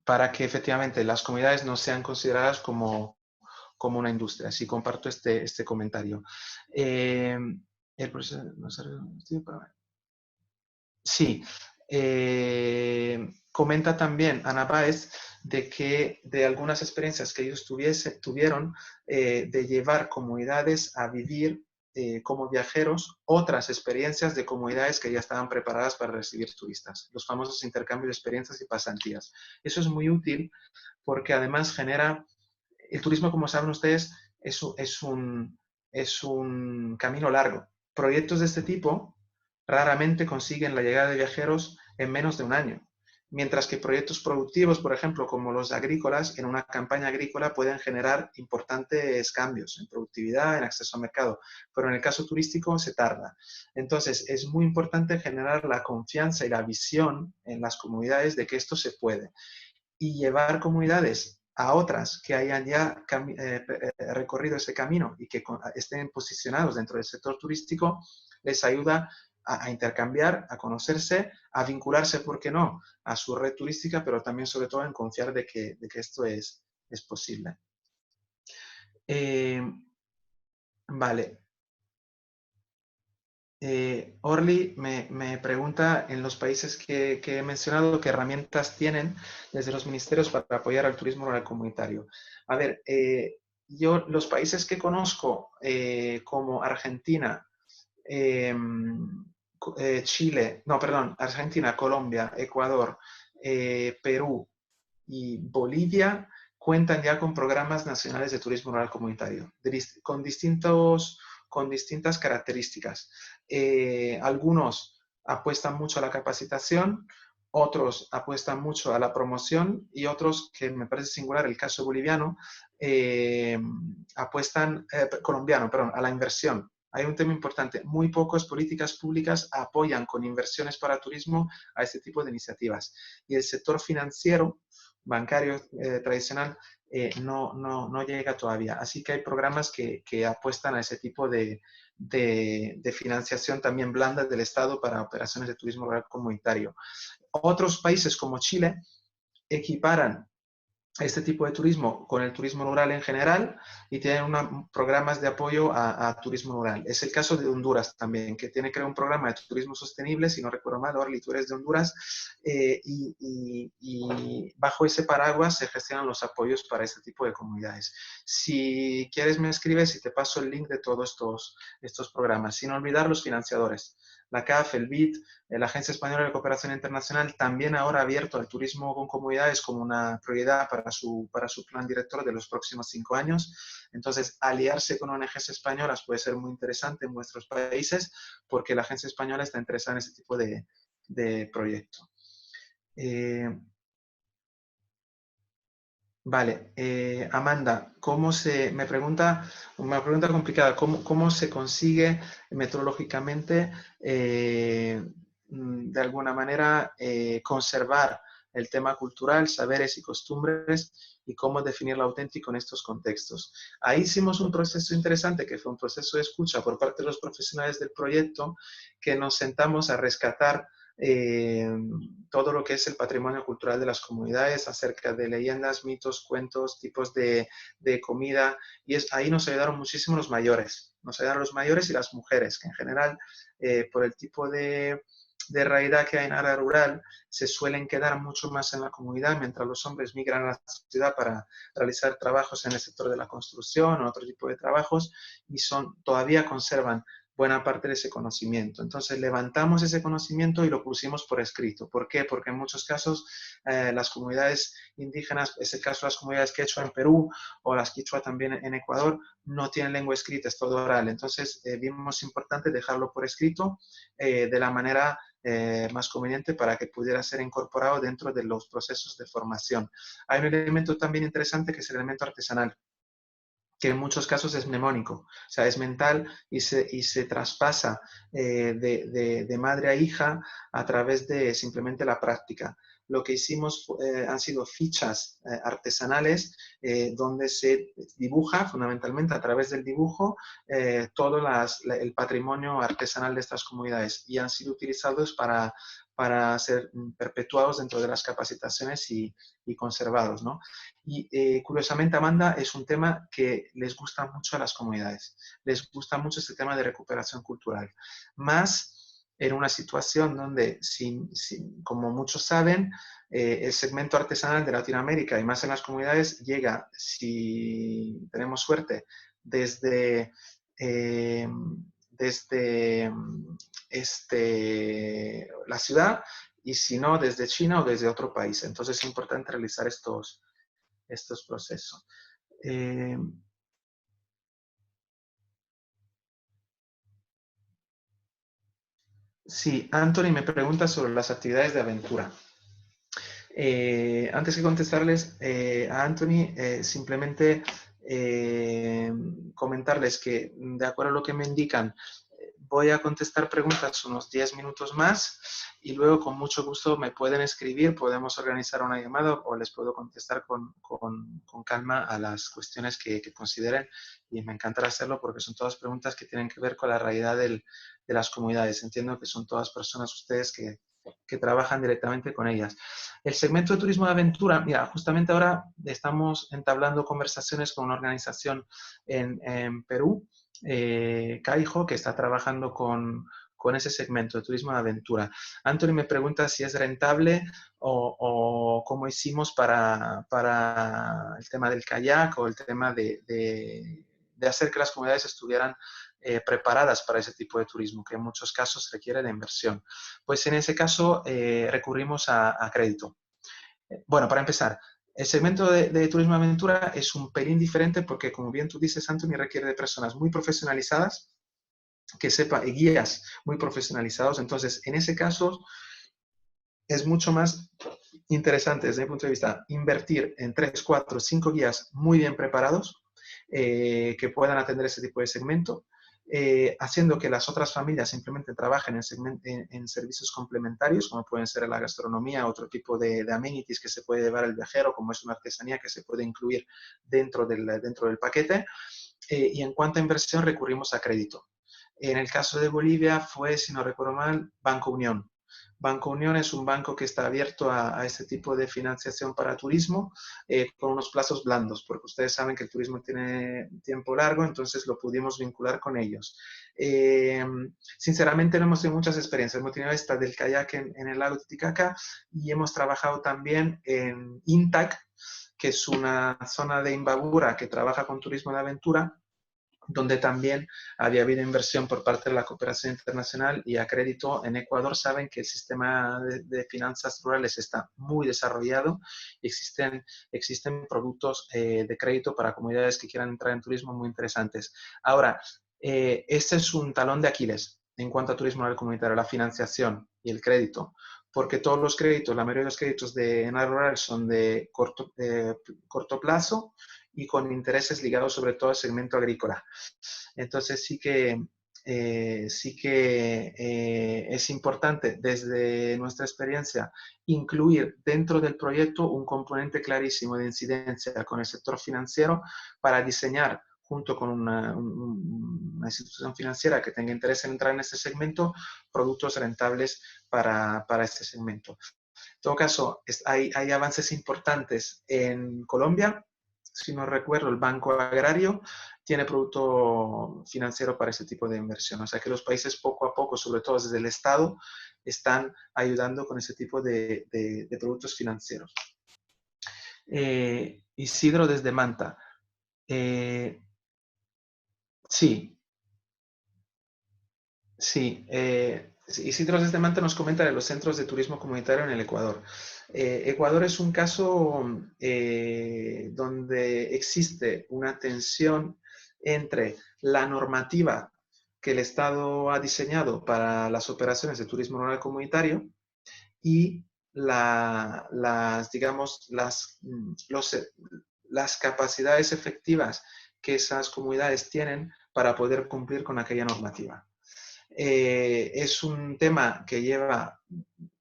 para que efectivamente las comunidades no sean consideradas como una industria. Así comparto este comentario. El proceso, sí. Comenta también Ana Báez de que de algunas experiencias que ellos tuvieron de llevar comunidades a vivir como viajeros, otras experiencias de comunidades que ya estaban preparadas para recibir turistas, los famosos intercambios de experiencias y pasantías. Eso es muy útil porque además genera, el turismo, como saben ustedes, es un camino largo. Proyectos de este tipo raramente consiguen la llegada de viajeros en menos de un año, mientras que proyectos productivos, por ejemplo, como los agrícolas, en una campaña agrícola pueden generar importantes cambios en productividad, en acceso al mercado, pero en el caso turístico se tarda. Entonces, es muy importante generar la confianza y la visión en las comunidades de que esto se puede y llevar comunidades a otras que hayan ya recorrido ese camino y que estén posicionados dentro del sector turístico, les ayuda a intercambiar, a conocerse, a vincularse, ¿por qué no?, a su red turística, pero también sobre todo en confiar de que esto es posible. Vale. Orly me pregunta en los países que he mencionado qué herramientas tienen desde los ministerios para apoyar al turismo rural comunitario. A ver, yo los países que conozco como Argentina, Chile, no, perdón, Argentina, Colombia, Ecuador, Perú y Bolivia cuentan ya con programas nacionales de turismo rural comunitario, con distintas características. Algunos apuestan mucho a la capacitación, otros apuestan mucho a la promoción y otros, que me parece singular, el caso boliviano, colombiano, perdón, a la inversión. Hay un tema importante, muy pocas políticas públicas apoyan con inversiones para turismo a este tipo de iniciativas. Y el sector financiero, bancario tradicional, no llega todavía. Así que hay programas que apuestan a ese tipo de financiación también blanda del Estado para operaciones de turismo rural comunitario. Otros países como Chile equiparan este tipo de turismo con el turismo rural en general y tienen programas de apoyo a turismo rural. Es el caso de Honduras también, que tiene creo un programa de turismo sostenible, si no recuerdo mal, Orly, tú eres de Honduras, y bajo ese paraguas se gestionan los apoyos para este tipo de comunidades. Si quieres me escribes y te paso el link de todos estos programas, sin olvidar los financiadores. La CAF, el BID, la Agencia Española de Cooperación Internacional, también ahora ha abierto al turismo con comunidades como una prioridad para su plan director de los próximos 5 años. Entonces, aliarse con ONGs españolas puede ser muy interesante en nuestros países porque la Agencia Española está interesada en ese tipo de proyecto. Vale, Amanda, me pregunta una pregunta complicada, ¿cómo se consigue metodológicamente de alguna manera conservar el tema cultural, saberes y costumbres y cómo definir lo auténtico en estos contextos? Ahí hicimos un proceso interesante que fue un proceso de escucha por parte de los profesionales del proyecto, que nos sentamos a rescatar eh, todo lo que es el patrimonio cultural de las comunidades, acerca de leyendas, mitos, cuentos, tipos de comida, y ahí nos ayudaron muchísimo los mayores, nos ayudaron los mayores y las mujeres, que en general, por el tipo de realidad que hay en área rural, se suelen quedar mucho más en la comunidad, mientras los hombres migran a la ciudad para realizar trabajos en el sector de la construcción o otro tipo de trabajos, y todavía conservan buena parte de ese conocimiento. Entonces levantamos ese conocimiento y lo pusimos por escrito. ¿Por qué? Porque en muchos casos las comunidades indígenas, es el caso de las comunidades quechua en Perú o las quichua también en Ecuador, no tienen lengua escrita, es todo oral. Entonces vimos importante dejarlo por escrito de la manera más conveniente para que pudiera ser incorporado dentro de los procesos de formación. Hay un elemento también interesante que es el elemento artesanal, que en muchos casos es mnemónico, o sea, es mental y se traspasa de madre a hija a través de simplemente la práctica. Lo que hicimos han sido fichas artesanales donde se dibuja fundamentalmente a través del dibujo todo el patrimonio artesanal de estas comunidades, y han sido utilizados para ser perpetuados dentro de las capacitaciones y conservados, ¿no? Y curiosamente, Amanda, es un tema que les gusta mucho a las comunidades. Les gusta mucho este tema de recuperación cultural. Más en una situación donde, como muchos saben, el segmento artesanal de Latinoamérica y más en las comunidades llega, si tenemos suerte, desde, eh, desde la ciudad, y si no, desde China o desde otro país. Entonces es importante realizar estos procesos. Sí, Anthony me pregunta sobre las actividades de aventura. Antes que contestarles a Anthony, simplemente eh, comentarles que, de acuerdo a lo que me indican, voy a contestar preguntas unos 10 minutos más, y luego con mucho gusto me pueden escribir, podemos organizar una llamada o les puedo contestar con calma a las cuestiones que consideren, y me encantará hacerlo porque son todas preguntas que tienen que ver con la realidad de las comunidades. Entiendo que son todas personas ustedes que trabajan directamente con ellas. El segmento de turismo de aventura, mira, justamente ahora estamos entablando conversaciones con una organización en Perú, Caijo, que está trabajando con ese segmento de turismo de aventura. Anthony me pregunta si es rentable o cómo hicimos para el tema del kayak o el tema de hacer que las comunidades estuvieran preparadas para ese tipo de turismo, que en muchos casos requiere de inversión. Pues en ese caso recurrimos a crédito. Bueno, para empezar, el segmento de turismo de aventura es un pelín diferente porque, como bien tú dices, Anthony, requiere de personas muy profesionalizadas, que sepan, guías muy profesionalizados. Entonces, en ese caso, es mucho más interesante desde mi punto de vista invertir en 3, 4, 5 guías muy bien preparados que puedan atender ese tipo de segmento, haciendo que las otras familias simplemente trabajen en servicios complementarios, como pueden ser la gastronomía, otro tipo de amenities que se puede llevar el viajero, como es una artesanía que se puede incluir dentro del paquete. Y en cuanto a inversión, recurrimos a crédito. En el caso de Bolivia fue, si no recuerdo mal, Banco Unión. Banco Unión es un banco que está abierto a este tipo de financiación para turismo con unos plazos blandos, porque ustedes saben que el turismo tiene tiempo largo, entonces lo pudimos vincular con ellos. Sinceramente no hemos tenido muchas experiencias. Hemos tenido esta del kayak en el lago Titicaca, y hemos trabajado también en INTAC, que es una zona de Imbabura que trabaja con turismo de aventura, donde también había habido inversión por parte de la cooperación internacional y a crédito. En Ecuador saben que el sistema de finanzas rurales está muy desarrollado y existen productos de crédito para comunidades que quieran entrar en turismo muy interesantes. Ahora, este es un talón de Aquiles en cuanto a turismo rural comunitario, la financiación y el crédito, porque todos los créditos, la mayoría de los créditos en área rural son de corto plazo y con intereses ligados sobre todo al segmento agrícola. Entonces sí que es importante desde nuestra experiencia incluir dentro del proyecto un componente clarísimo de incidencia con el sector financiero para diseñar junto con una institución financiera que tenga interés en entrar en este segmento, productos rentables para este segmento. En todo caso, hay avances importantes en Colombia. Si no recuerdo, el Banco Agrario tiene producto financiero para ese tipo de inversión. O sea que los países poco a poco, sobre todo desde el Estado, están ayudando con ese tipo de productos financieros. Isidro desde Manta. Sí, sí. Isidro desde Manta nos comenta de los centros de turismo comunitario en el Ecuador. Ecuador es un caso donde existe una tensión entre la normativa que el Estado ha diseñado para las operaciones de turismo rural comunitario y digamos, las capacidades efectivas que esas comunidades tienen para poder cumplir con aquella normativa. Es un tema que lleva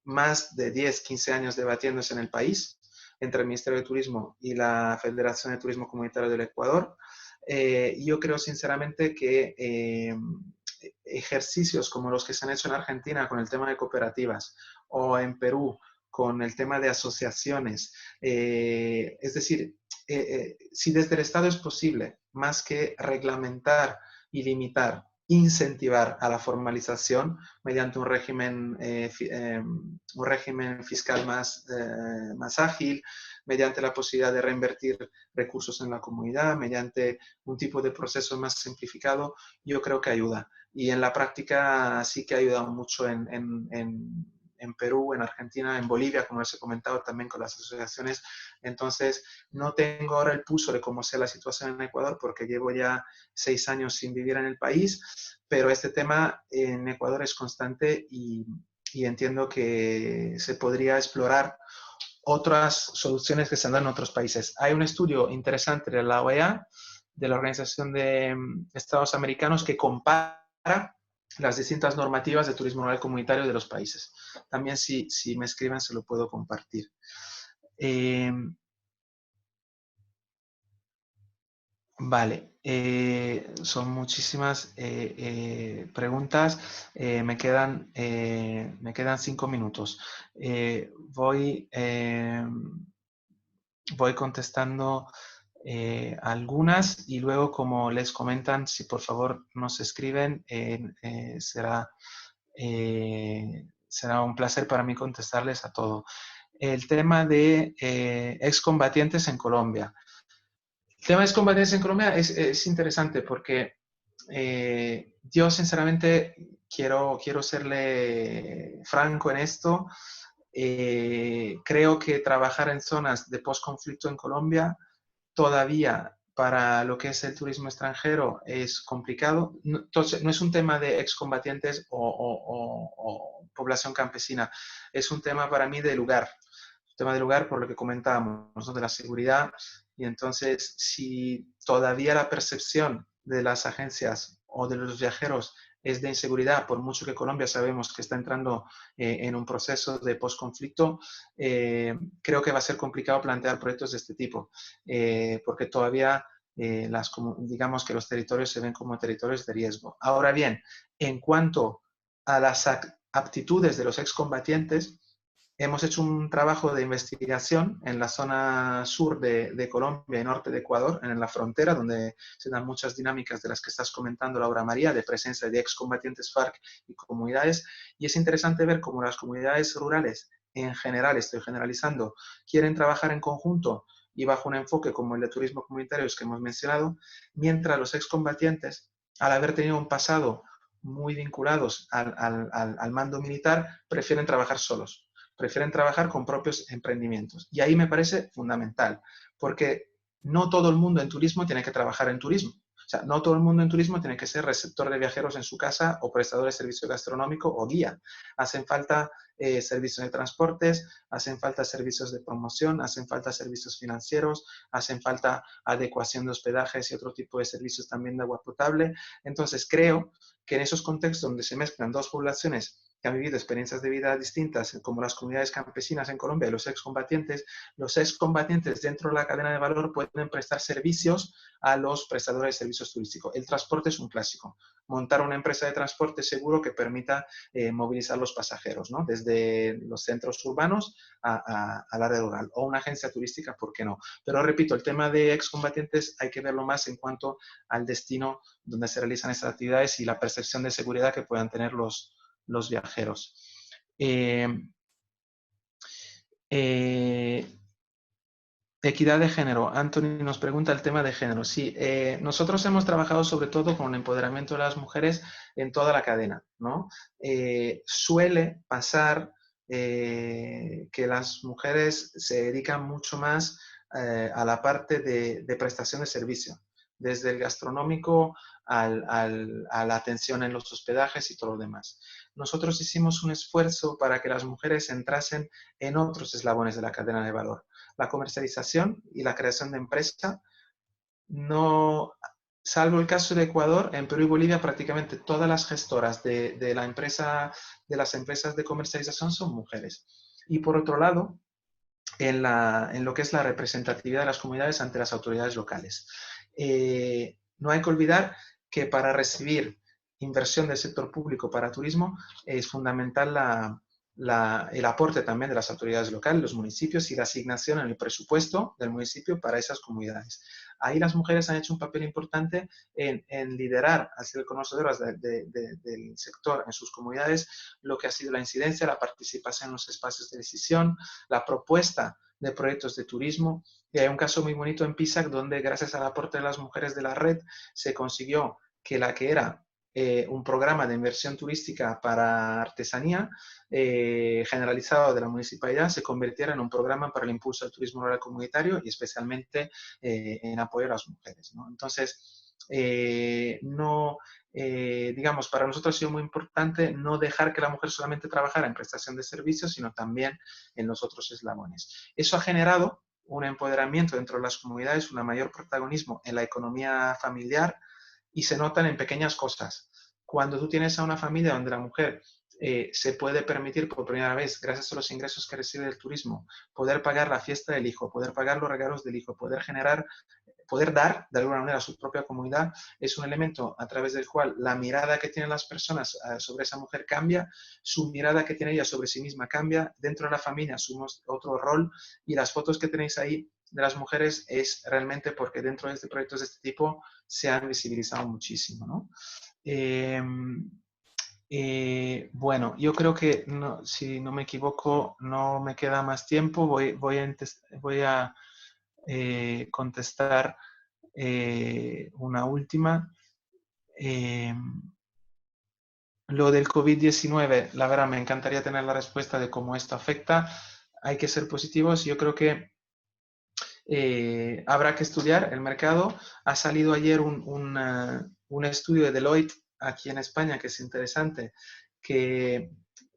más de 10, 15 años debatiéndose en el país entre el Ministerio de Turismo y la Federación de Turismo Comunitario del Ecuador. Yo creo sinceramente que ejercicios como los que se han hecho en Argentina con el tema de cooperativas o en Perú con el tema de asociaciones, es decir, si desde el Estado es posible, más que reglamentar y limitar, incentivar a la formalización mediante un régimen fiscal más ágil, mediante la posibilidad de reinvertir recursos en la comunidad, mediante un tipo de proceso más simplificado, yo creo que ayuda. Y en la práctica sí que ha ayudado mucho en Perú, en Argentina, en Bolivia, como les he comentado también con las asociaciones. Entonces, no tengo ahora el pulso de cómo sea la situación en Ecuador porque llevo ya 6 años sin vivir en el país, pero este tema en Ecuador es constante y entiendo que se podría explorar otras soluciones que se han dado en otros países. Hay un estudio interesante de la OEA, de la Organización de Estados Americanos, que compara las distintas normativas de turismo rural comunitario de los países. También si me escriben se lo puedo compartir. Vale, son muchísimas preguntas. Me quedan 5 minutos. Voy contestando algunas y luego, como les comentan, si por favor nos escriben, será un placer para mí contestarles a todo. El tema de excombatientes en Colombia. El tema de excombatientes en Colombia es interesante porque yo sinceramente quiero serle franco en esto. Creo que trabajar en zonas de post-conflicto en Colombia todavía para lo que es el turismo extranjero es complicado. Entonces, no es un tema de excombatientes o población campesina, es un tema para mí de lugar. Un tema de lugar por lo que comentábamos, ¿no? De la seguridad. Y entonces, si todavía la percepción de las agencias o de los viajeros es de inseguridad, por mucho que Colombia sabemos que está entrando en un proceso de post-conflicto, creo que va a ser complicado plantear proyectos de este tipo, porque todavía digamos que los territorios se ven como territorios de riesgo. Ahora bien, en cuanto a las aptitudes de los excombatientes, hemos hecho un trabajo de investigación en la zona sur de Colombia y norte de Ecuador, en la frontera, donde se dan muchas dinámicas de las que estás comentando, Laura María, de presencia de excombatientes FARC y comunidades. Y es interesante ver cómo las comunidades rurales, en general, estoy generalizando, quieren trabajar en conjunto y bajo un enfoque como el de turismo comunitario que hemos mencionado, mientras los excombatientes, al haber tenido un pasado muy vinculados al mando militar, prefieren trabajar solos, prefieren trabajar con propios emprendimientos. Y ahí me parece fundamental, porque no todo el mundo en turismo tiene que trabajar en turismo. O sea, no todo el mundo en turismo tiene que ser receptor de viajeros en su casa o prestador de servicio gastronómico o guía. Hacen falta servicios de transportes, hacen falta servicios de promoción, hacen falta servicios financieros, hacen falta adecuación de hospedajes y otro tipo de servicios también de agua potable. Entonces, creo que en esos contextos donde se mezclan dos poblaciones que han vivido experiencias de vida distintas, como las comunidades campesinas en Colombia y los excombatientes dentro de la cadena de valor pueden prestar servicios a los prestadores de servicios turísticos. El transporte es un clásico. Montar una empresa de transporte seguro que permita movilizar los pasajeros, ¿no? Desde los centros urbanos al área rural. O una agencia turística, ¿por qué no? Pero repito, el tema de excombatientes hay que verlo más en cuanto al destino donde se realizan estas actividades y la percepción de seguridad que puedan tener los viajeros. Equidad de género. Anthony nos pregunta el tema de género. Sí, nosotros hemos trabajado sobre todo con el empoderamiento de las mujeres en toda la cadena, ¿no? Suele pasar que las mujeres se dedican mucho más a la parte de prestación de servicio, desde el gastronómico a la atención en los hospedajes y todo lo demás. Nosotros hicimos un esfuerzo para que las mujeres entrasen en otros eslabones de la cadena de valor. La comercialización y la creación de empresa, no, salvo el caso de Ecuador, en Perú y Bolivia prácticamente todas las gestoras de las empresas de comercialización son mujeres. Y por otro lado, en lo que es la representatividad de las comunidades ante las autoridades locales. No hay que olvidar que para recibir inversión del sector público para turismo es fundamental el aporte también de las autoridades locales, los municipios y la asignación en el presupuesto del municipio para esas comunidades. Ahí las mujeres han hecho un papel importante en liderar, al ser conocedoras del sector en sus comunidades, lo que ha sido la incidencia, la participación en los espacios de decisión, la propuesta de proyectos de turismo. Y hay un caso muy bonito en Pisac donde gracias al aporte de las mujeres de la red se consiguió que la que era un programa de inversión turística para artesanía generalizado de la municipalidad se convirtiera en un programa para el impulso del turismo rural comunitario y especialmente en apoyo a las mujeres, ¿no? Entonces, digamos, para nosotros ha sido muy importante no dejar que la mujer solamente trabajara en prestación de servicios, sino también en los otros eslabones. Eso ha generado un empoderamiento dentro de las comunidades, un mayor protagonismo en la economía familiar y se notan en pequeñas cosas. Cuando tú tienes a una familia donde la mujer se puede permitir por primera vez, gracias a los ingresos que recibe del turismo, poder pagar la fiesta del hijo, poder pagar los regalos del hijo, poder dar de alguna manera a su propia comunidad, es un elemento a través del cual la mirada que tienen las personas sobre esa mujer cambia, su mirada que tiene ella sobre sí misma cambia, dentro de la familia asumimos otro rol y las fotos que tenéis ahí de las mujeres es realmente porque dentro de este proyectos de este tipo se han visibilizado muchísimo, ¿no? Bueno, yo creo que, no, si no me equivoco, no me queda más tiempo. Voy a contestar una última. Lo del COVID-19, la verdad, me encantaría tener la respuesta de cómo esto afecta. Hay que ser positivos. Yo creo que habrá que estudiar el mercado. Ha salido ayer un estudio de Deloitte aquí en España que es interesante, que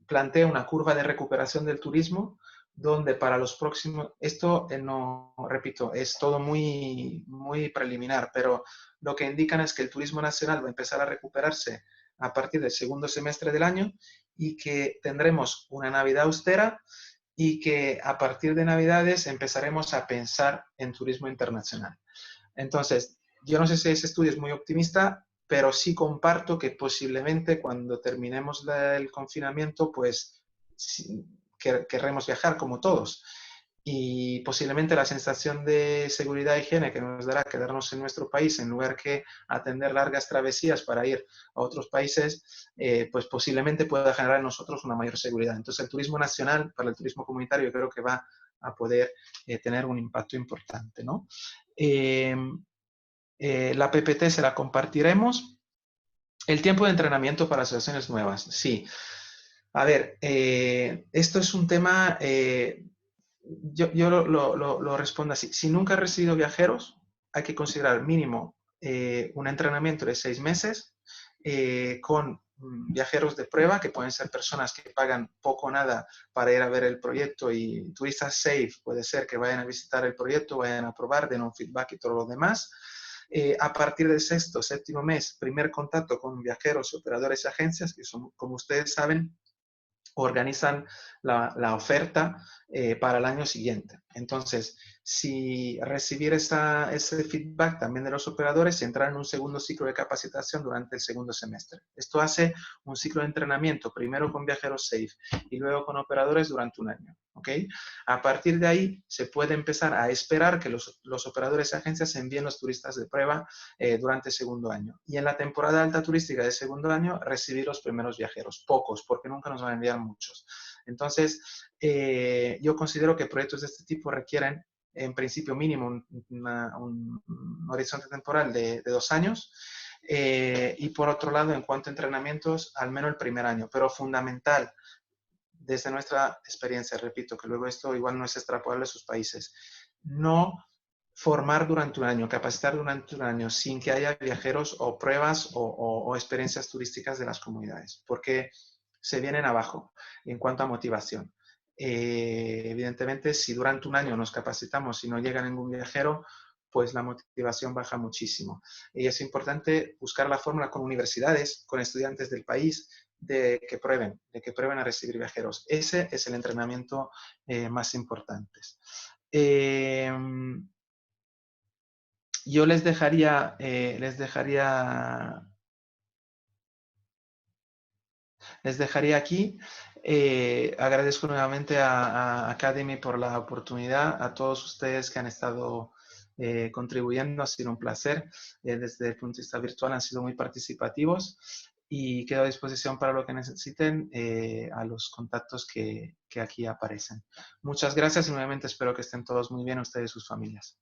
plantea una curva de recuperación del turismo donde para los próximos, esto no, repito, es todo muy, muy preliminar, pero lo que indican es que el turismo nacional va a empezar a recuperarse a partir del segundo semestre del año y que tendremos una Navidad austera y que a partir de Navidades empezaremos a pensar en turismo internacional. Entonces, yo no sé si ese estudio es muy optimista, pero sí comparto que posiblemente cuando terminemos el confinamiento, pues querremos viajar como todos. Y posiblemente la sensación de seguridad y higiene que nos dará quedarnos en nuestro país en lugar que atender largas travesías para ir a otros países, pues posiblemente pueda generar en nosotros una mayor seguridad. Entonces el turismo nacional para el turismo comunitario yo creo que va a poder tener un impacto importante, ¿no? La PPT se la compartiremos. El tiempo de entrenamiento para asociaciones nuevas, sí. A ver, esto es un tema, yo lo respondo así. Si nunca has recibido viajeros, hay que considerar mínimo un entrenamiento de 6 meses con viajeros de prueba, que pueden ser personas que pagan poco o nada para ir a ver el proyecto y turistas safe, puede ser que vayan a visitar el proyecto, vayan a probar, den un feedback y todo lo demás. A partir del sexto, séptimo mes, primer contacto con viajeros, operadores y agencias, que son, como ustedes saben, organizan la oferta para el año siguiente. Entonces, si recibir ese feedback también de los operadores y entrar en un segundo ciclo de capacitación durante el segundo semestre. Esto hace un ciclo de entrenamiento, primero con viajeros SAFE y luego con operadores durante un año. ¿Okay? A partir de ahí se puede empezar a esperar que los operadores y agencias envíen los turistas de prueba durante el segundo año. Y en la temporada alta turística del segundo año, recibir los primeros viajeros, pocos, porque nunca nos van a enviar muchos. Entonces, yo considero que proyectos de este tipo requieren, en principio mínimo, un horizonte temporal de 2 años. Y por otro lado, en cuanto a entrenamientos, al menos el primer año, pero fundamental desde nuestra experiencia, repito, que luego esto igual no es extrapolable a sus países, no formar durante un año, capacitar durante un año sin que haya viajeros o pruebas o experiencias turísticas de las comunidades, porque se vienen abajo en cuanto a motivación. Evidentemente, si durante un año nos capacitamos y no llega ningún viajero, pues la motivación baja muchísimo. Y es importante buscar la fórmula con universidades, con estudiantes del país, de que prueben a recibir viajeros. Ese es el entrenamiento más importante. Eh, yo les dejaría aquí. Agradezco nuevamente a Academy por la oportunidad, a todos ustedes que han estado contribuyendo, ha sido un placer. Desde el punto de vista virtual han sido muy participativos y quedo a disposición para lo que necesiten a los contactos que aquí aparecen. Muchas gracias y nuevamente espero que estén todos muy bien, ustedes y sus familias.